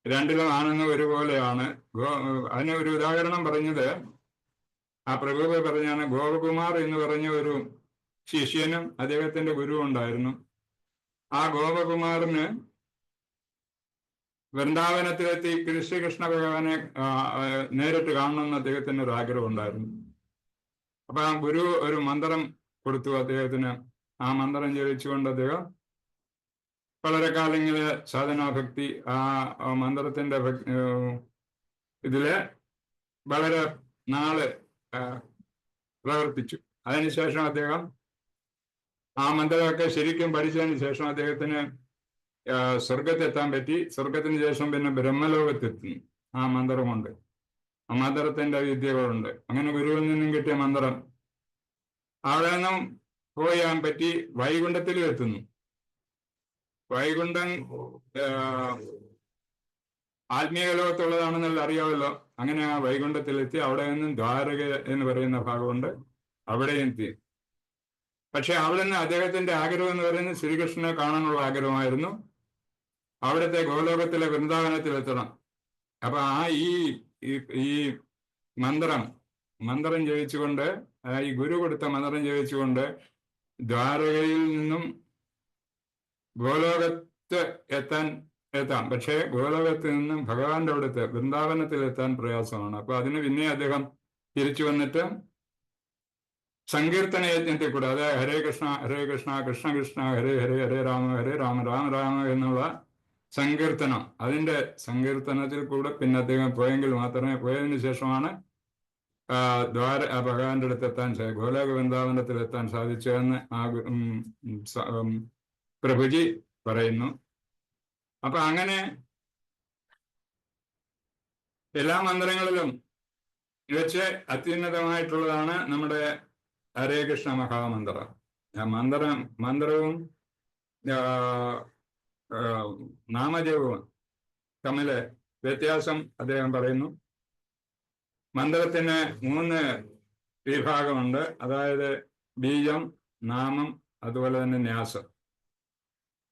രണ്ടിലും ആണെന്ന് ഒരുപോലെയാണ്. അതിന് ഒരു ഉദാഹരണം പറഞ്ഞത് ആ പ്രഭു പറഞ്ഞാണ്. ഗോപകുമാർ എന്ന് പറഞ്ഞ ഒരു ശിഷ്യനും അദ്ദേഹത്തിന്റെ ഗുരു ഉണ്ടായിരുന്നു. ആ ഗോപകുമാറിന് വൃന്ദാവനത്തിലെത്തി ശ്രീകൃഷ്ണ ഭഗവാനെ നേരിട്ട് കാണണമെന്ന് അദ്ദേഹത്തിന് ഒരു ആഗ്രഹം ഉണ്ടായിരുന്നു. അപ്പൊ ആ ഗുരു ഒരു മന്ത്രം കൊടുത്തു അദ്ദേഹത്തിന്. ആ മന്ത്രം ജപിച്ചുകൊണ്ട് അദ്ദേഹം വളരെ കാലങ്ങളില് സാധനാഭക്തി ആ മന്ത്രത്തിന്റെ ഇതില് വളരെ നാള് പ്രവർത്തിച്ചു. അതിനുശേഷം അദ്ദേഹം ആ മന്ത്രമൊക്കെ ശരിക്കും പഠിച്ചതിന് ശേഷം അദ്ദേഹത്തിന് സ്വർഗത്തെത്താൻ പറ്റി. സ്വർഗത്തിന് ശേഷം പിന്നെ ബ്രഹ്മലോകത്തെത്തി ആ മന്ത്രമുണ്ട്, ആ മന്ത്രത്തിന്റെ വിദ്യകളുണ്ട്. അങ്ങനെ ഗുരുവിൽ നിന്നും കിട്ടിയ മന്ത്രം അവിടെ നിന്നും പോയാൻ പറ്റി വൈകുണ്ഠത്തിലും എത്തുന്നു. വൈകുണ്ഠം ആത്മീയ ലോകത്തുള്ളതാണെന്നുള്ള അറിയാമല്ലോ. അങ്ങനെ ആ വൈകുണ്ഠത്തിലെത്തി അവിടെ നിന്നും ദ്വാരക എന്ന് പറയുന്ന ഭാഗമുണ്ട്, അവിടെയും എത്തി. പക്ഷെ അവിടെ നിന്ന് അദ്ദേഹത്തിന്റെ ആഗ്രഹം എന്ന് പറയുന്നത് ശ്രീകൃഷ്ണനെ കാണാനുള്ള ആഗ്രഹമായിരുന്നു. അവിടുത്തെ ഗോലോകത്തിലെ വൃന്ദാവനത്തിലെത്തണം. അപ്പൊ ആ ഈ മന്ത്രം ജപിച്ചുകൊണ്ട്, ഈ ഗുരു കൊടുത്ത മന്ത്രം ജപിച്ചുകൊണ്ട് ദ്വാരകയിൽ നിന്നും ഗോലോകത്ത് എത്താം. പക്ഷേ ഗോലോകത്ത് നിന്നും ഭഗവാന്റെ അവിടുത്തെ വൃന്ദാവനത്തിലെത്താൻ പ്രയാസമാണ്. അപ്പൊ അതിന് പിന്നെ അദ്ദേഹം തിരിച്ചു വന്നിട്ട് സങ്കീർത്തന യജ്ഞത്തിൽ കൂടെ, അതായത് ഹരേ കൃഷ്ണ ഹരേ കൃഷ്ണ കൃഷ്ണ കൃഷ്ണ ഹരേ ഹരേ ഹരേ രാമ രാമ രാമ എന്നുള്ള സങ്കീർത്തനം, അതിന്റെ സങ്കീർത്തനത്തിൽ കൂടെ പിന്നെ അദ്ദേഹം പോയെങ്കിൽ മാത്രമേ, പോയതിനു ശേഷമാണ് ഭഗവാന്റെ അടുത്ത് എത്താൻ ഗോലോക വൃന്ദാവനത്തിൽ എത്താൻ സാധിച്ചതെന്ന് ആ പ്രഭുജി പറയുന്നു. അപ്പൊ അങ്ങനെ എല്ലാ മന്ത്രങ്ങളിലും വെച്ച് അത്യുന്നതമായിട്ടുള്ളതാണ് നമ്മുടെ ഹരേ കൃഷ്ണ മഹാമന്ത്രം. മന്ത്രവും നാമജപവും തമ്മില് വ്യത്യാസം അദ്ദേഹം പറയുന്നു. മന്ത്രത്തിന് 3 വിഭാഗമുണ്ട്. അതായത് ബീജം, നാമം, അതുപോലെ തന്നെ ന്യാസം.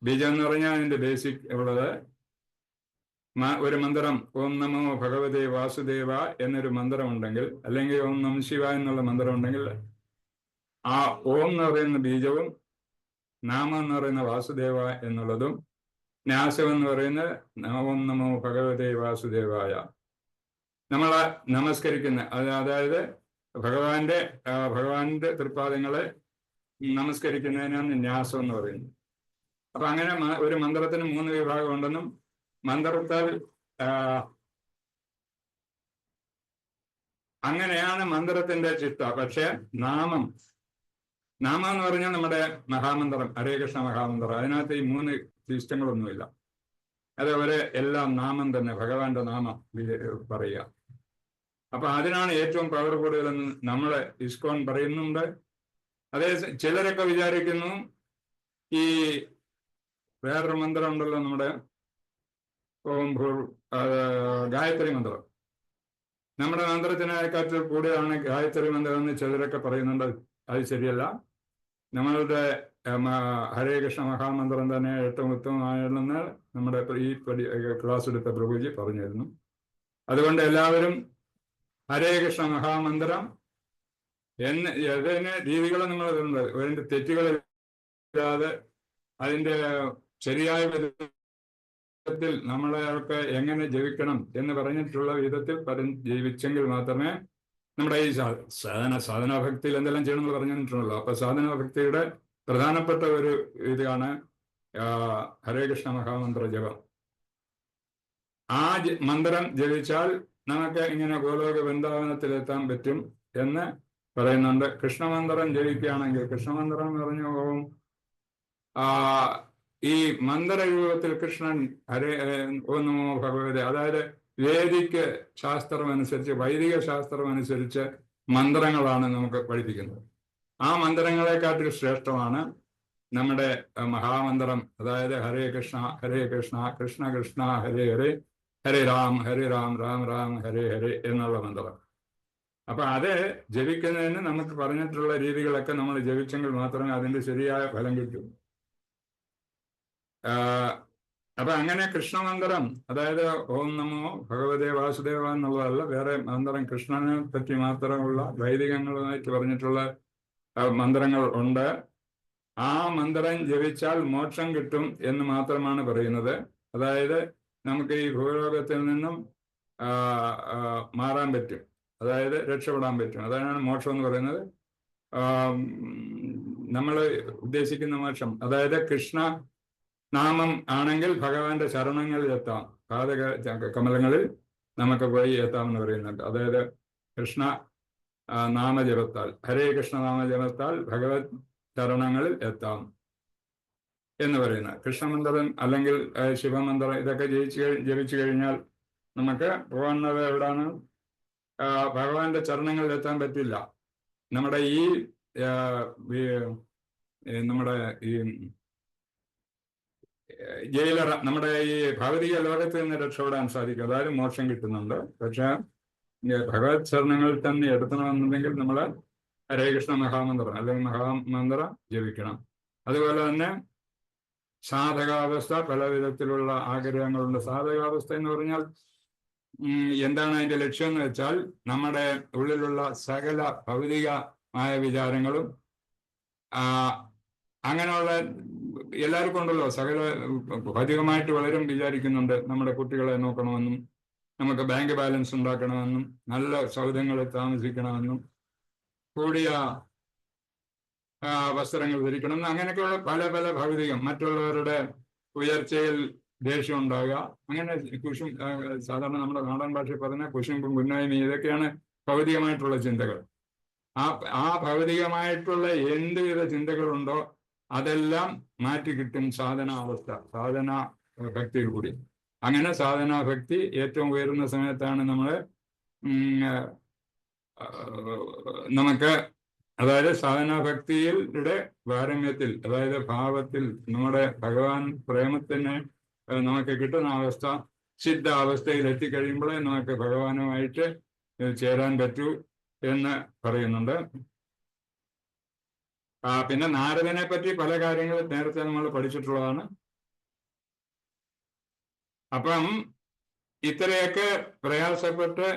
ബീജം എന്ന് പറഞ്ഞാൽ അതിന്റെ ബേസിക് ഉള്ളത്. ഒരു മന്ത്രം ഓം നമോ ഭഗവതേ വാസുദേവ എന്നൊരു മന്ത്രമുണ്ടെങ്കിൽ, അല്ലെങ്കിൽ ഓം നമ ശിവ എന്നുള്ള മന്ത്രം ഉണ്ടെങ്കിൽ, ആ ഓം എന്ന് പറയുന്ന ബീജവും നാമം എന്ന് പറയുന്ന വാസുദേവ എന്നുള്ളതും ന്യാസം എന്ന് പറയുന്നത് ഓം നമോ ഭഗവതേ വാസുദേവായ. നമ്മൾ നമസ്കരിക്കുന്ന, അതായത് ഭഗവാന്റെ തൃപ്പാദങ്ങളെ നമസ്കരിക്കുന്നതിനാണ് ന്യാസം എന്ന് പറയുന്നത്. അപ്പൊ അങ്ങനെ ഒരു മന്ത്രത്തിന് 3 വിഭാഗം ഉണ്ടെന്നും മന്ത്രത്താൽ അങ്ങനെയാണ് മന്ത്രത്തിന്റെ ചിട്ട. പക്ഷെ നാമം എന്ന് പറഞ്ഞാൽ നമ്മുടെ മഹാമന്ത്രം, ഹരേ കൃഷ്ണ മഹാമന്ത്രം, അതിനകത്ത് ഈ 3 സിസ്റ്റങ്ങളൊന്നുമില്ല. അതേപോലെ എല്ലാം നാമം തന്നെ, ഭഗവാന്റെ നാമം പറയുക. അപ്പൊ അതിനാണ് ഏറ്റവും പവർ കൂടുതലെന്ന് നമ്മളെ ഇസ്കോൺ പറയുന്നുണ്ട്. അതേ ചിലരൊക്കെ വിചാരിക്കുന്നു ഈ വേറൊരു മന്ത്രം ഉണ്ടല്ലോ നമ്മുടെ ഓം ഗായത്രി മന്ത്രം, നമ്മുടെ മന്ത്രത്തിനേക്കാൾ കൂടുതലാണ് ഗായത്രി മന്ത്രം എന്ന് ചിലരൊക്കെ പറയുന്നുണ്ട്. അത് ശരിയല്ല. നമ്മളുടെ ഹരേ കൃഷ്ണ മഹാമന്ത്രം തന്നെ ഏറ്റവും ഉത്തമമാണെന്ന് നമ്മുടെ ഈ ക്ലാസ് എടുത്ത പ്രഭുജി പറഞ്ഞിരുന്നു. അതുകൊണ്ട് എല്ലാവരും ഹരേ കൃഷ്ണ മഹാമന്ത്രം അതിന് രീതികൾ നമ്മൾ തരുന്നത്, അതിന്റെ തെറ്റുകളില്ലാതെ അതിന്റെ ശരിയായ ത്തിൽ നമ്മളെയൊക്കെ എങ്ങനെ ജപിക്കണം എന്ന് പറഞ്ഞിട്ടുള്ള വിധത്തിൽ ജപിച്ചെങ്കിൽ മാത്രമേ നമ്മുടെ ഈ സാധനാഭക്തിയിൽ എന്തെല്ലാം ചെയ്യണം എന്ന് പറഞ്ഞിട്ടുള്ളൂ. അപ്പൊ സാധനാഭക്തിയുടെ പ്രധാനപ്പെട്ട ഒരു ഇതാണ് ഹരേ കൃഷ്ണ മഹാമന്ത്ര ജപം. ആ മന്ത്രം ജപിച്ചാൽ നമുക്ക് ഇങ്ങനെ ഗോലോക വൃന്ദാവനത്തിലെത്താൻ പറ്റും എന്ന് പറയുന്നുണ്ട്. കൃഷ്ണമന്ത്രം ജപിക്കുകയാണെങ്കിൽ, കൃഷ്ണമന്ത്രം എന്ന് പറഞ്ഞു പോകും, ഈ മന്ത്രരൂപത്തിൽ കൃഷ്ണൻ ഹരേ ഓം നമോ ഭഗവതേ, അതായത് വേദിക്ക് ശാസ്ത്രം അനുസരിച്ച്, വൈദിക ശാസ്ത്രം അനുസരിച്ച് മന്ത്രങ്ങളാണ് നമുക്ക് പഠിപ്പിക്കുന്നത്. ആ മന്ത്രങ്ങളെക്കാട്ടിൽ ശ്രേഷ്ഠമാണ് നമ്മുടെ മഹാമന്ത്രം, അതായത് ഹരേ കൃഷ്ണ കൃഷ്ണ കൃഷ്ണ ഹരേ ഹരേ, ഹരേ രാം രാം രാം ഹരേ ഹരേ എന്നുള്ള മന്ത്രം. അപ്പൊ അത് ജപിക്കുന്നതിന് നമുക്ക് പറഞ്ഞിട്ടുള്ള രീതികളൊക്കെ നമ്മൾ ജപിച്ചെങ്കിൽ മാത്രമേ അതിന്റെ ശരിയായ ഫലം കിട്ടൂ. അപ്പൊ അങ്ങനെ കൃഷ്ണമന്ത്രം, അതായത് ഓം നമോ ഭഗവതേ വാസുദേവ എന്നുള്ളതല്ല, വേറെ മന്ത്രം കൃഷ്ണനെ പറ്റി മാത്രമുള്ള വൈദികങ്ങളുമായിട്ട് പറഞ്ഞിട്ടുള്ള മന്ത്രങ്ങൾ ഉണ്ട്. ആ മന്ത്രം ജപിച്ചാൽ മോക്ഷം കിട്ടും എന്ന് മാത്രമാണ് പറയുന്നത്. അതായത് നമുക്ക് ഈ ഭൂലോകത്തിൽ നിന്നും മാറാൻ പറ്റും, അതായത് രക്ഷപ്പെടാൻ പറ്റും. അതാണ് മോക്ഷം എന്ന് പറയുന്നത്. നമ്മൾ ഉദ്ദേശിക്കുന്ന മോക്ഷം, അതായത് കൃഷ്ണ നാമം ആണെങ്കിൽ ഭഗവാന്റെ ചരണങ്ങളിൽ എത്താം, പാദക കമലങ്ങളിൽ നമുക്ക് പോയി എത്താമെന്ന് പറയുന്നുണ്ട്. അതായത് കൃഷ്ണ നാമജപത്താൽ, ഹരേ കൃഷ്ണ നാമജപത്താൽ ഭഗവത് ചരണങ്ങളിൽ എത്താം എന്ന് പറയുന്നത്. കൃഷ്ണമന്ത്രം അല്ലെങ്കിൽ ശിവമന്ത്രം ഇതൊക്കെ ജപിച്ചു കഴിഞ്ഞാൽ നമുക്ക് പോകുന്നത് എവിടാണ്? ഭഗവാന്റെ ചരണങ്ങളിൽ എത്താൻ പറ്റില്ല. നമ്മുടെ ഈ ജയിലറ, നമ്മുടെ ഈ ഭൗതിക ലോകത്ത് നിന്ന് രക്ഷപ്പെടാൻ സാധിക്കും, അതായത് മോക്ഷം കിട്ടുന്നുണ്ട്. പക്ഷെ ഭഗവത് ചരണങ്ങളിൽ തന്നെ എടുക്കണമെന്നുണ്ടെങ്കിൽ നമ്മൾ ഹരേ കൃഷ്ണ മഹാമന്ത്രം അല്ലെങ്കിൽ മഹാമന്ത്രം ജപിക്കണം. അതുപോലെ തന്നെ സാധകാവസ്ഥ, പല വിധത്തിലുള്ള ആഗ്രഹങ്ങളുണ്ട്. സാധകാവസ്ഥ എന്ന് പറഞ്ഞാൽ എന്താണ് അതിന്റെ ലക്ഷ്യം എന്ന് വെച്ചാൽ, നമ്മുടെ ഉള്ളിലുള്ള സകല ഭൗതികമായ വിചാരങ്ങളും, അങ്ങനെയുള്ള എല്ലാവർക്കും ഉണ്ടല്ലോ, സകല ഭൗതികമായിട്ട് പലരും വിചാരിക്കുന്നുണ്ട് നമ്മുടെ കുട്ടികളെ നോക്കണമെന്നും, നമുക്ക് ബാങ്ക് ബാലൻസ് ഉണ്ടാക്കണമെന്നും, നല്ല സൗധങ്ങളിൽ താമസിക്കണമെന്നും, കൂടിയ വസ്ത്രങ്ങൾ ധരിക്കണം, അങ്ങനെയൊക്കെയുള്ള പല പല ഭൗതികം, മറ്റുള്ളവരുടെ ഉയർച്ചയിൽ ദേഷ്യം ഉണ്ടാകുക, അങ്ങനെ സാധാരണ നമ്മുടെ നാടൻ ഭാഷയിൽ പറഞ്ഞ കുശുമ്പും കുന്നായ്മ, ഇതൊക്കെയാണ് ഭൗതികമായിട്ടുള്ള ചിന്തകൾ. ആ ഭൗതികമായിട്ടുള്ള എന്തുവിധ ചിന്തകളുണ്ടോ അതെല്ലാം മാറ്റി കിട്ടും സാധനാവസ്ഥ, സാധന ഭക്തിയിൽ കൂടി. അങ്ങനെ സാധനാഭക്തി ഏറ്റവും ഉയരുന്ന സമയത്താണ് നമുക്ക് അതായത് സാധനാഭക്തിയുടെ പാരമ്യത്തിൽ, അതായത് ഭാവത്തിൽ നമ്മുടെ ഭഗവാൻ പ്രേമത്തിന് നമുക്ക് കിട്ടുന്ന അവസ്ഥ, സിദ്ധ അവസ്ഥയിൽ എത്തിക്കഴിയുമ്പോഴേ നമുക്ക് ഭഗവാനുമായിട്ട് ചേരാൻ പറ്റൂ എന്ന് പറയുന്നുണ്ട്. പിന്നെ നാരദനെ പറ്റി പല കാര്യങ്ങളും നേരത്തെ നമ്മൾ പഠിച്ചിട്ടുള്ളതാണ്. അപ്പം ഇത്രയൊക്കെ പ്രയാസപ്പെട്ട്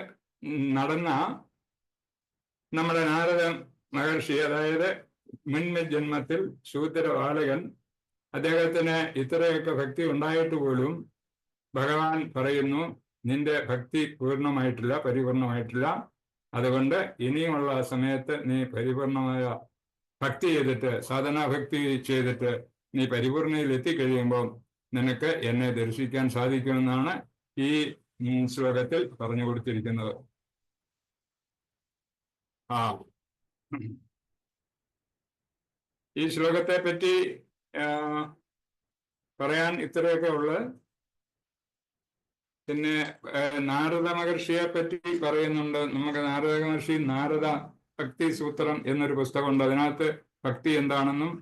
നടന്ന നമ്മുടെ നാരദ മഹർഷി, അതായത് ജന്മത്തിൽ ശൂദ്രബാലകൻ, അദ്ദേഹത്തിന് ഇത്രയൊക്കെ ഭക്തി ഉണ്ടായിട്ട് പോലും ഭഗവാൻ പറയുന്നു, നിന്റെ ഭക്തി പൂർണ്ണമായിട്ടില്ല, പരിപൂർണമായിട്ടില്ല. അതുകൊണ്ട് ഇനിയുമുള്ള സമയത്ത് നീ പരിപൂർണമായ ഭക്തി ചെയ്തിട്ട്, സാധനാഭക്തി ചെയ്തിട്ട് നീ പരിപൂർണയിൽ എത്തിക്കഴിയുമ്പോൾ നിനക്ക് എന്നെ ദർശിക്കാൻ സാധിക്കുമെന്നാണ് ഈ ശ്ലോകത്തിൽ പറഞ്ഞു കൊടുത്തിരിക്കുന്നത്. ഈ ശ്ലോകത്തെ പറ്റി പറയാൻ ഇത്രയൊക്കെ ഉള്ളത്. പിന്നെ നാരദ മഹർഷിയെ പറ്റി പറയുന്നുണ്ട്. നമുക്ക് നാരദ മഹർഷി നാരദ ഭക്തി സൂത്രം എന്നൊരു പുസ്തകമുണ്ട്. അതിനകത്ത് ഭക്തി എന്താണെന്നും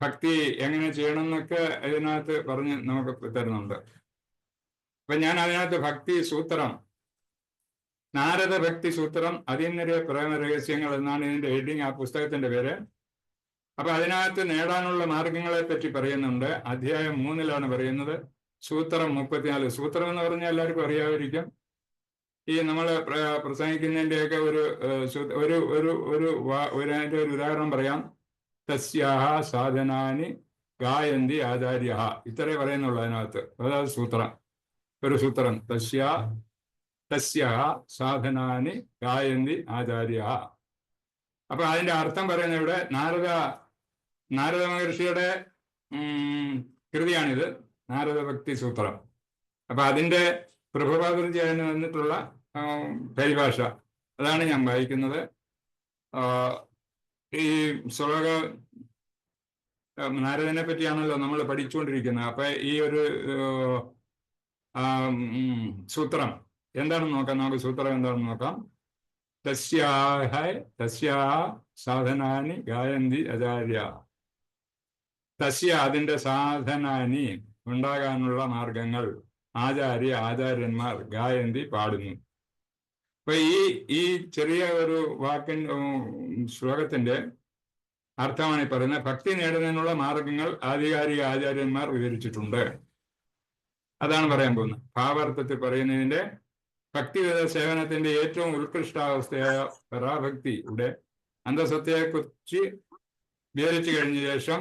ഭക്തി എങ്ങനെ ചെയ്യണമെന്നൊക്കെ ഇതിനകത്ത് പറഞ്ഞ് നമുക്ക് തരുന്നുണ്ട്. അപ്പൊ ഞാൻ അതിനകത്ത് ഭക്തി സൂത്രം, നാരദ ഭക്തി സൂത്രം, അതീന്ദ്രിയ പ്രേമ രഹസ്യങ്ങൾ എന്നാണ് ഇതിന്റെ ഹെഡിങ്, ആ പുസ്തകത്തിന്റെ പേര്. അപ്പൊ അതിനകത്ത് നേടാനുള്ള മാർഗങ്ങളെ പറ്റി പറയുന്നുണ്ട്. അധ്യായം 3 പറയുന്നത്. സൂത്രം 34. സൂത്രം എന്ന് പറഞ്ഞാൽ എല്ലാവർക്കും അറിയാമായിരിക്കും. ഈ നമ്മൾ പ്രസംഗിക്കുന്നതിൻ്റെയൊക്കെ അതിൻ്റെ ഒരു ഉദാഹരണം പറയാം. തസ്യാഹ സാധനാനി ഗായന്തി ആചാര്യ. ഇത്രേ പറയുന്നുള്ളൂ അതിനകത്ത്. അതായത് സൂത്രം, ഒരു സൂത്രം. തസ്യ സാധനാനി ഗായന്തി ആചാര്യ. അപ്പൊ അതിന്റെ അർത്ഥം പറയുന്നത് ഇവിടെ നാരദ മഹർഷിയുടെ കൃതിയാണിത്, നാരദ ഭക്തി സൂത്രം. അപ്പൊ അതിന്റെ പ്രഭുപാദർജിന് വന്നിട്ടുള്ള പരിഭാഷ അതാണ് ഞാൻ വായിക്കുന്നത്. ഈ ശ്ലോക നാരദനെ പറ്റിയാണല്ലോ നമ്മൾ പഠിച്ചുകൊണ്ടിരിക്കുന്നത്. അപ്പൊ ഈ ഒരു സൂത്രം എന്താണെന്ന് നോക്കാം. നമുക്ക് സൂത്രം എന്താണെന്ന് നോക്കാം. തസ്യാ സാധനാനി ഗായന്തി ആചാര്യ. തസ്യ അതിന്റെ സാധനാനി ഉണ്ടാകാനുള്ള മാർഗങ്ങൾ ആചാര്യന്മാർ ഗായന്തി പാടുന്നു. അപ്പൊ ഈ ചെറിയ ഒരു ശ്ലോകത്തിന്റെ അർത്ഥമാണ് ഈ പറയുന്നത്. ഭക്തി നേടുന്നതിനുള്ള മാർഗങ്ങൾ ആചാര്യന്മാർ വിവരിച്ചിട്ടുണ്ട്. അതാണ് പറയാൻ പോകുന്നത്. ഭാവാർത്ഥത്തിൽ പറയുന്നതിന്റെ ഭക്തിവിധ സേവനത്തിന്റെ ഏറ്റവും ഉത്കൃഷ്ടാവസ്ഥയായ പരാഭക്തിയുടെ അന്തസത്തയെക്കുറിച്ച് വിവരിച്ചു കഴിഞ്ഞ ശേഷം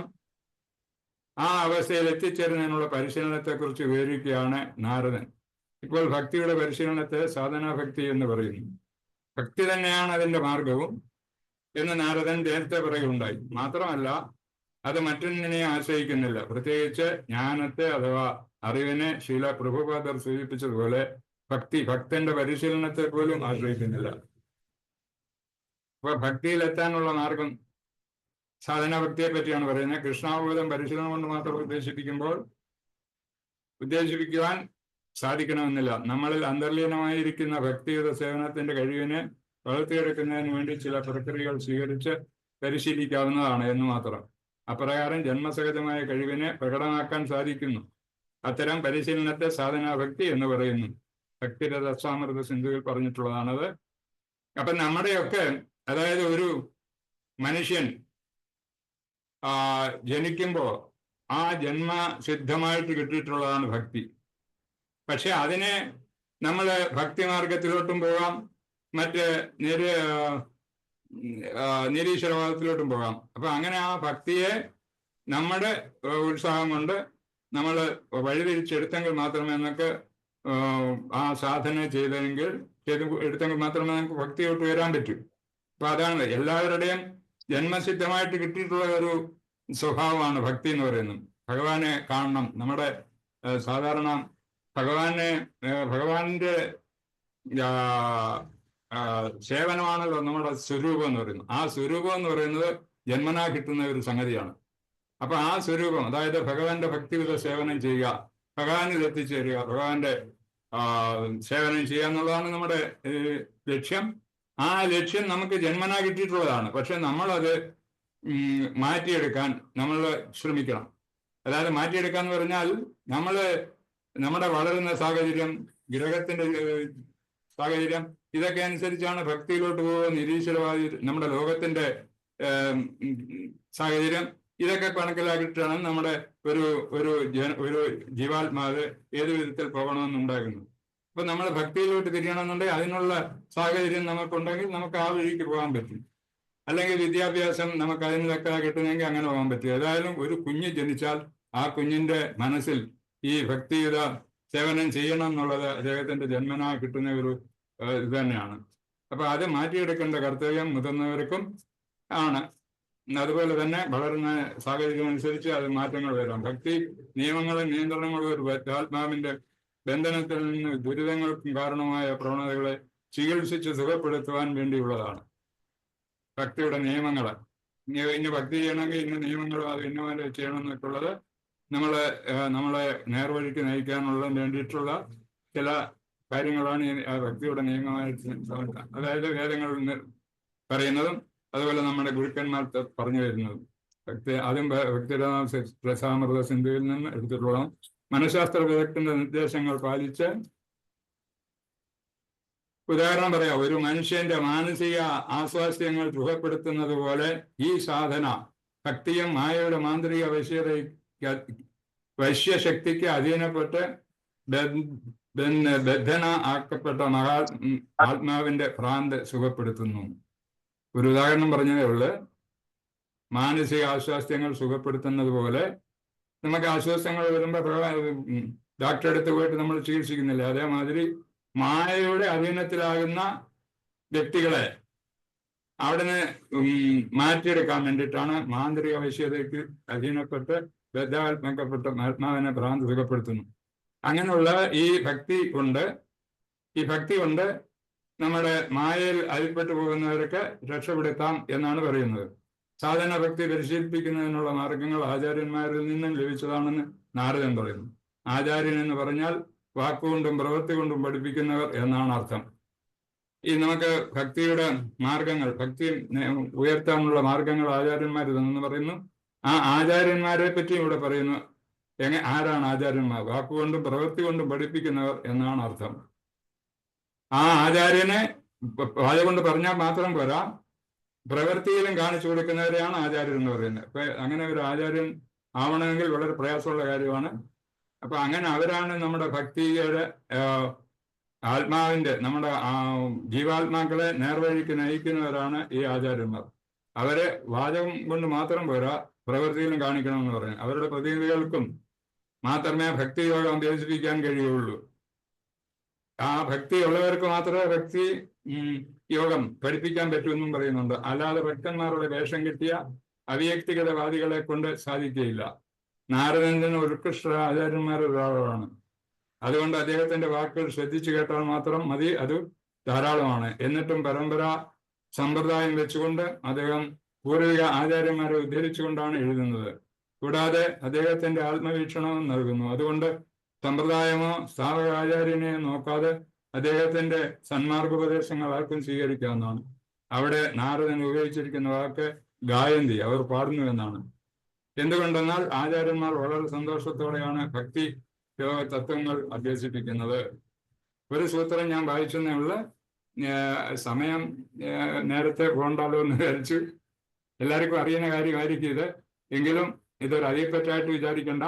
ആ അവസ്ഥയിൽ എത്തിച്ചേരുന്നതിനുള്ള പരിശീലനത്തെക്കുറിച്ച് വിവരിക്കുകയാണ് നാരദൻ. ഇപ്പോൾ ഭക്തിയുടെ പരിശീലനത്തെ സാധനാഭക്തി എന്ന് പറയുന്നു. ഭക്തി തന്നെയാണ് അതിന്റെ മാർഗവും എന്ന് നാരദൻ നേരത്തെ പറയുകയുണ്ടായി. മാത്രമല്ല അത് മറ്റൊന്നിനെ ആശ്രയിക്കുന്നില്ല. പ്രത്യേകിച്ച് ജ്ഞാനത്തെ അഥവാ അറിവിനെ ശീല പ്രഭുപാദർ സൂചിപ്പിച്ചതുപോലെ ഭക്തന്റെ പരിശീലനത്തെ പോലും ആശ്രയിക്കുന്നില്ല. അപ്പൊ ഭക്തിയിലെത്താനുള്ള മാർഗം സാധനാഭക്തിയെ പറ്റിയാണ് പറയുന്നത്. കൃഷ്ണാവബോധം പരിശീലനം കൊണ്ട് മാത്രം ഉദ്ദേശിപ്പിക്കുവാൻ സാധിക്കണമെന്നില്ല. നമ്മളിൽ അന്തർലീനമായിരിക്കുന്ന ഭക്തിയുത സേവനത്തിന്റെ കഴിവിനെ വളർത്തിയെടുക്കുന്നതിന് വേണ്ടി ചില പ്രക്രിയകൾ സ്വീകരിച്ച് പരിശീലിക്കാവുന്നതാണ് എന്ന് മാത്രം. അപ്രകാരം ജന്മസഹജമായ കഴിവിനെ പ്രകടമാക്കാൻ സാധിക്കുന്നു. അത്തരം പരിശീലനത്തെ സാധനാഭക്തി എന്ന് പറയുന്നു. ഭക്തിരസാമൃത സിന്ധുവിൽ പറഞ്ഞിട്ടുള്ളതാണത്. അപ്പൊ നമ്മുടെയൊക്കെ, അതായത് ഒരു മനുഷ്യൻ ജനിക്കുമ്പോൾ ആ ജന്മസിദ്ധമായിട്ട് കിട്ടിയിട്ടുള്ളതാണ് ഭക്തി. പക്ഷെ അതിനെ നമ്മൾ ഭക്തിമാർഗത്തിലോട്ടും പോകാം, മറ്റ് നിരീശ്വരവാദത്തിലോട്ടും പോകാം. അപ്പൊ അങ്ങനെ ആ ഭക്തിയെ നമ്മുടെ ഉത്സാഹം കൊണ്ട് നമ്മൾ വഴിതിരിച്ചെടുത്തെങ്കിൽ മാത്രമേ നമുക്ക് ആ സാധന എടുത്തെങ്കിൽ മാത്രമേ നമുക്ക് ഭക്തിയോട്ട് വരാൻ പറ്റൂ. അപ്പൊ അതാണ് എല്ലാവരുടെയും ജന്മസിദ്ധമായിട്ട് കിട്ടിയിട്ടുള്ള ഒരു സ്വഭാവമാണ് ഭക്തി എന്ന് പറയുന്നത്. ഭഗവാനെ കാണണം. നമ്മുടെ സാധാരണ ഭഗവാന്റെ സേവനമാണല്ലോ നമ്മുടെ സ്വരൂപം എന്ന് പറയുന്നത്. ആ സ്വരൂപം എന്ന് പറയുന്നത് ജന്മനാ കിട്ടുന്ന ഒരു സംഗതിയാണ്. അപ്പൊ ആ സ്വരൂപം, അതായത് ഭഗവാന്റെ ഭക്തിവിധ സേവനം ചെയ്യുക, ഭഗവാനിൽ എത്തിച്ചേരുക, ഭഗവാന്റെ സേവനം ചെയ്യുക എന്നുള്ളതാണ് നമ്മുടെ ലക്ഷ്യം. ആ ലക്ഷ്യം നമുക്ക് ജന്മനാ കിട്ടിയിട്ടുള്ളതാണ്. പക്ഷെ നമ്മളത് മാറ്റിയെടുക്കാൻ നമ്മൾ ശ്രമിക്കണം. അതായത് മാറ്റിയെടുക്കാന്ന് പറഞ്ഞാൽ നമ്മുടെ വളരുന്ന സാഹചര്യം, ഗ്രഹത്തിന്റെ സാഹചര്യം, ഇതൊക്കെ അനുസരിച്ചാണ് ഭക്തിയിലോട്ട് പോകുക. നിരീശ്വരവാദി നമ്മുടെ ലോകത്തിന്റെ സാഹചര്യം, ഇതൊക്കെ കണക്കിലാക്കിയിട്ടാണ് നമ്മുടെ ഒരു ജീവാത്മാവ് ഏത് വിധത്തിൽ പോകണമെന്നുണ്ടാകുന്നത്. അപ്പൊ നമ്മൾ ഭക്തിയിലോട്ട് തിരിയണമെന്നുണ്ടെങ്കിൽ അതിനുള്ള സാഹചര്യം നമുക്കുണ്ടെങ്കിൽ നമുക്ക് ആ വഴിക്ക് പോകാൻ പറ്റും. അല്ലെങ്കിൽ വിദ്യാഭ്യാസം നമുക്ക് അതിനൊക്കെ കിട്ടുന്നെങ്കിൽ അങ്ങനെ പോകാൻ പറ്റും. ഏതായാലും ഒരു കുഞ്ഞ് ജനിച്ചാൽ ആ കുഞ്ഞിന്റെ മനസ്സിൽ ഈ ഭക്തിയുത സേവനം ചെയ്യണം എന്നുള്ളത് അദ്ദേഹത്തിന്റെ ജന്മനാ കിട്ടുന്ന ഒരു ഇത് തന്നെയാണ്. അപ്പൊ അത് മാറ്റിയെടുക്കേണ്ട കർത്തവ്യം മുതിർന്നവർക്കും ആണ്. അതുപോലെ തന്നെ വളരുന്ന സാഹചര്യം അനുസരിച്ച് അത് മാറ്റങ്ങൾ വരാം. ഭക്തി നിയമങ്ങളും നിയന്ത്രണങ്ങളും ഒരു ആത്മാവിന്റെ ബന്ധനത്തിൽ നിന്ന് ദുരിതങ്ങൾക്കും കാരണമായ പ്രവണതകളെ ചികിത്സിച്ച് സുഖപ്പെടുത്തുവാൻ വേണ്ടിയുള്ളതാണ് ഭക്തിയുടെ നിയമങ്ങൾ. ഇന്ന് ഭക്തി ചെയ്യണമെങ്കിൽ ഇന്ന നിയമങ്ങളും അത് ഇന്നപോലെ ചെയ്യണം എന്നൊക്കെയുള്ളത് നമ്മളെ നേർവഴിക്ക് നയിക്കാനുള്ളതിന് വേണ്ടിയിട്ടുള്ള ചില കാര്യങ്ങളാണ് ഭക്തിയുടെ നിയമമായിട്ട്. അതായത് വേദങ്ങൾ പറയുന്നതും അതുപോലെ നമ്മുടെ ഗുരുക്കന്മാർ പറഞ്ഞു വരുന്നതും. ആദ്യം ഭക്തിരസാമൃത സിന്ധുവിൽ നിന്ന് എടുത്തിട്ടുള്ള മനഃശാസ്ത്ര വിദഗ്ധന്റെ നിർദ്ദേശങ്ങൾ പാലിച്ച്, ഉദാഹരണം പറയാം, ഒരു മനുഷ്യന്റെ മാനസിക ആസ്വാസ്ഥ്യങ്ങൾ സുഖപ്പെടുത്തുന്നത് പോലെ ഈ സാധന ഭക്തിയും മായയുടെ മാന്ത്രിക വശ്യശക്തിക്ക് അധീനപ്പെട്ട് ബദ്ധന ആക്കപ്പെട്ട ആത്മാവിന്റെ ഭ്രാന്ത് സുഖപ്പെടുത്തുന്നു. ഒരു ഉദാഹരണം പറഞ്ഞതേ ഉള്ളു. മാനസിക ആസ്വാസ്ഥ്യങ്ങൾ സുഖപ്പെടുത്തുന്നത് പോലെ നമുക്ക് അസ്വസ്ഥങ്ങൾ വരുമ്പോൾ ഡോക്ടറെ അടുത്ത് പോയിട്ട് നമ്മൾ ചികിത്സിക്കുന്നില്ല. അതേമാതിരി മായയുടെ അധീനത്തിലാകുന്ന വ്യക്തികളെ അവിടുന്ന് മാറ്റിയെടുക്കാൻ വേണ്ടിയിട്ടാണ് മാന്ത്രിക വശ്യതയ്ക്ക് അധീനപ്പെട്ട് ബദ്ധാത്മകപ്പെട്ട് ആത്മാവിനെ ഭ്രാന്തി സുഖപ്പെടുത്തുന്നു. അങ്ങനെയുള്ള ഈ ഭക്തി കൊണ്ട് നമ്മുടെ മായയിൽ അഴിപ്പെട്ടു പോകുന്നവരൊക്കെ രക്ഷപ്പെടുത്താം എന്നാണ് പറയുന്നത്. സാധന ഭക്തി പരിശീലിപ്പിക്കുന്നതിനുള്ള മാർഗങ്ങൾ ആചാര്യന്മാരിൽ നിന്നും ലഭിച്ചതാണെന്ന് നാരദൻ പറയുന്നു. ആചാര്യൻ എന്ന് പറഞ്ഞാൽ വാക്കുകൊണ്ടും പ്രവൃത്തി കൊണ്ടും പഠിപ്പിക്കുന്നവർ എന്നാണ് അർത്ഥം. ഈ നമുക്ക് ഭക്തിയുടെ മാർഗങ്ങൾ, ഭക്തി ഉയർത്താനുള്ള മാർഗങ്ങൾ ആചാര്യന്മാർ ഇതെന്ന് പറയുന്നു. ആ ആചാര്യന്മാരെ പറ്റി ഇവിടെ പറയുന്നു. ആരാണ് ആചാര്യന്മാർ? വാക്കുകൊണ്ടും പ്രവൃത്തി കൊണ്ടും പഠിപ്പിക്കുന്നവർ എന്നാണ് അർത്ഥം. ആ ആചാര്യനെ വായുകൊണ്ട് പറഞ്ഞാൽ മാത്രം പോരാ, പ്രവൃത്തിയിലും കാണിച്ചു കൊടുക്കുന്നവരെയാണ് ആചാര്യൻ എന്ന് പറയുന്നത്. അപ്പൊ അങ്ങനെ ഒരു ആചാര്യൻ ആവണമെങ്കിൽ വളരെ പ്രയാസമുള്ള കാര്യമാണ്. അപ്പൊ അങ്ങനെ അവരാണ് നമ്മുടെ ഭക്തിയുടെ ആത്മാവിന്റെ, നമ്മുടെ ജീവാത്മാക്കളെ നേർവഴിക്ക് നയിക്കുന്നവരാണ് ഈ ആചാര്യന്മാർ. അവരെ വാചകം കൊണ്ട് മാത്രം പോരാ, പ്രവൃത്തിയിലും കാണിക്കണമെന്ന് പറഞ്ഞു. അവരുടെ പ്രതിനിധികൾക്കും മാത്രമേ ഭക്തി യോഗം അഭ്യസിപ്പിക്കാൻ കഴിയുള്ളൂ. ആ ഭക്തി ഉള്ളവർക്ക് മാത്രമേ ഭക്തി യോഗം പഠിപ്പിക്കാൻ പറ്റുമെന്നും പറയുന്നുണ്ട്. അല്ലാതെ ഭക്തന്മാരുടെ വേഷം കിട്ടിയ അവ്യക്തിഗതവാദികളെ കൊണ്ട് സാധിക്കുകയില്ല. നാരദൻ ഉത്കൃഷ്ട ആചാര്യന്മാരുടെ ഒരാളാണ്. അതുകൊണ്ട് അദ്ദേഹത്തിന്റെ വാക്കുകൾ ശ്രദ്ധിച്ചു കേട്ടാൽ മാത്രം മതി, അത് ധാരാളമാണ്. എന്നിട്ടും പരമ്പര സമ്പ്രദായം വെച്ചുകൊണ്ട് അദ്ദേഹം പൂർവിക ആചാര്യന്മാരെ ഉദ്ധരിച്ചുകൊണ്ടാണ് എഴുതുന്നത്. കൂടാതെ അദ്ദേഹത്തിന്റെ ആത്മവീക്ഷണവും നൽകുന്നു. അതുകൊണ്ട് സമ്പ്രദായമോ സ്ഥാപക ആചാര്യനെയോ നോക്കാതെ അദ്ദേഹത്തിന്റെ സന്മാർഗോപദേശങ്ങൾ ആർക്കും സ്വീകരിക്കാവുന്നതാണ്. അവിടെ നാരദൻ ഉപയോഗിച്ചിരിക്കുന്ന വാക്ക് ഗായന്തി, അവർ പാടുന്നു എന്നാണ്. എന്തുകൊണ്ടെന്നാൽ ആചാര്യന്മാർ വളരെ സന്തോഷത്തോടെയാണ് ഭക്തി യോഗ തത്വങ്ങൾ അഭ്യസിപ്പിക്കുന്നത്. ഒരു സൂത്രം ഞാൻ വായിച്ചെന്നേ ഉള്ള സമയം നേരത്തെ പോകണ്ടല്ലോ എന്ന് വിചാരിച്ചു. എല്ലാവർക്കും അറിയുന്ന കാര്യമായിരിക്കും ഇത്, എങ്കിലും ഇതൊരു അധികപ്പറ്റായിട്ട് വിചാരിക്കണ്ട.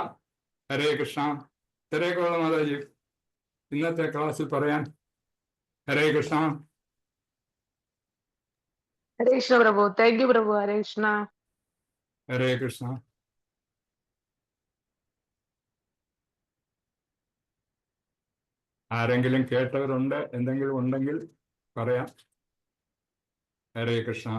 ഹരേ കൃഷ്ണ. ഇത്രയൊക്കെയുള്ള മാതാജി ഇന്നത്തെ ക്ലാസ്സിൽ പറയാൻ. ഹരേ കൃഷ്ണ. ഹരേ കൃഷ്ണ പ്രഭു. താങ്ക് യു പ്രഭു. ഹരേ കൃഷ്ണ. ഹരേ കൃഷ്ണ. ആരെങ്കിലും കേട്ടവരുണ്ട്, എന്തെങ്കിലും ഉണ്ടെങ്കിൽ പറയാം. ഹരേ കൃഷ്ണ.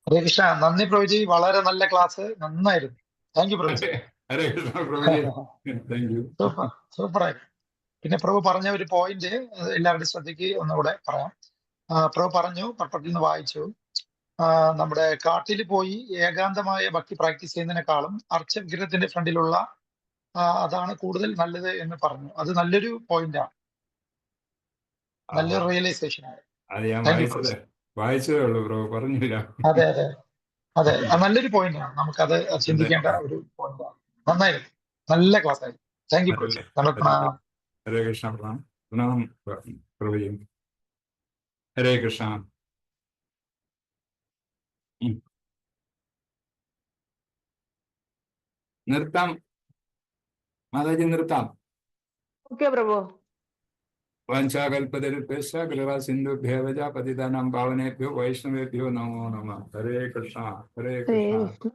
ഹരേ കൃഷ്ണ. നന്ദി പ്രഭുജി, വളരെ നല്ല ക്ലാസ്, നന്നായിരുന്നു. Thank you പ്രഭുജി. Hare Krishna പ്രഭുജി. Thank you. Super, സൂപ്പറായി. പിന്നെ പ്രഭു പറഞ്ഞ ഒരു പോയിന്റ് എല്ലാവരുടെയും ശ്രദ്ധയ്ക്ക് ഒന്നുകൂടെ പറയാം. പ്രഭു പറഞ്ഞു, പത്രത്തിൽ നിന്ന് വായിച്ചു, നമ്മുടെ കാട്ടിൽ പോയി ഏകാന്തമായ ഭക്തി പ്രാക്ടീസ് ചെയ്യുന്നതിനേക്കാളും അർച്ചവിഗ്രഹത്തിന്റെ ഫ്രണ്ടിലുള്ള അതാണ് കൂടുതൽ നല്ലത് എന്ന് പറഞ്ഞു. അത് നല്ലൊരു പോയിന്റാണ്, നല്ലൊരു റിയലൈസേഷൻ ആണ്. വായിച്ചതേ ഉള്ളൂ ബ്രോ, പറഞ്ഞില്ല. അതെ അതെ അതെ, നല്ലൊരു പോയിന്റാണ്. നമുക്കത് ചിന്തിക്കേണ്ട ഒരു പോയിന്റാണ്. നന്നായിരുന്നു, നല്ല ക്ലാസ് ആയിരുന്നു. Thank you. ഹരേ കൃഷ്ണ. പ്രണാം പ്രഭുജി. ഹരേ കൃഷ്ണ. നിർത്താം മാതാജി, നിർത്താം. ഓക്കെ പ്രഭു. വാഞ്ചാകൽപതരുഭ്യശ്ച കൃപാ സിന്ധുഭ്യവ പതിതാനാം പാവനേഭ്യോ വൈഷ്ണവേഭ്യോ നമോ നമഃ. ഹരേ കൃഷ്ണ. ഹരേ കൃഷ്ണ.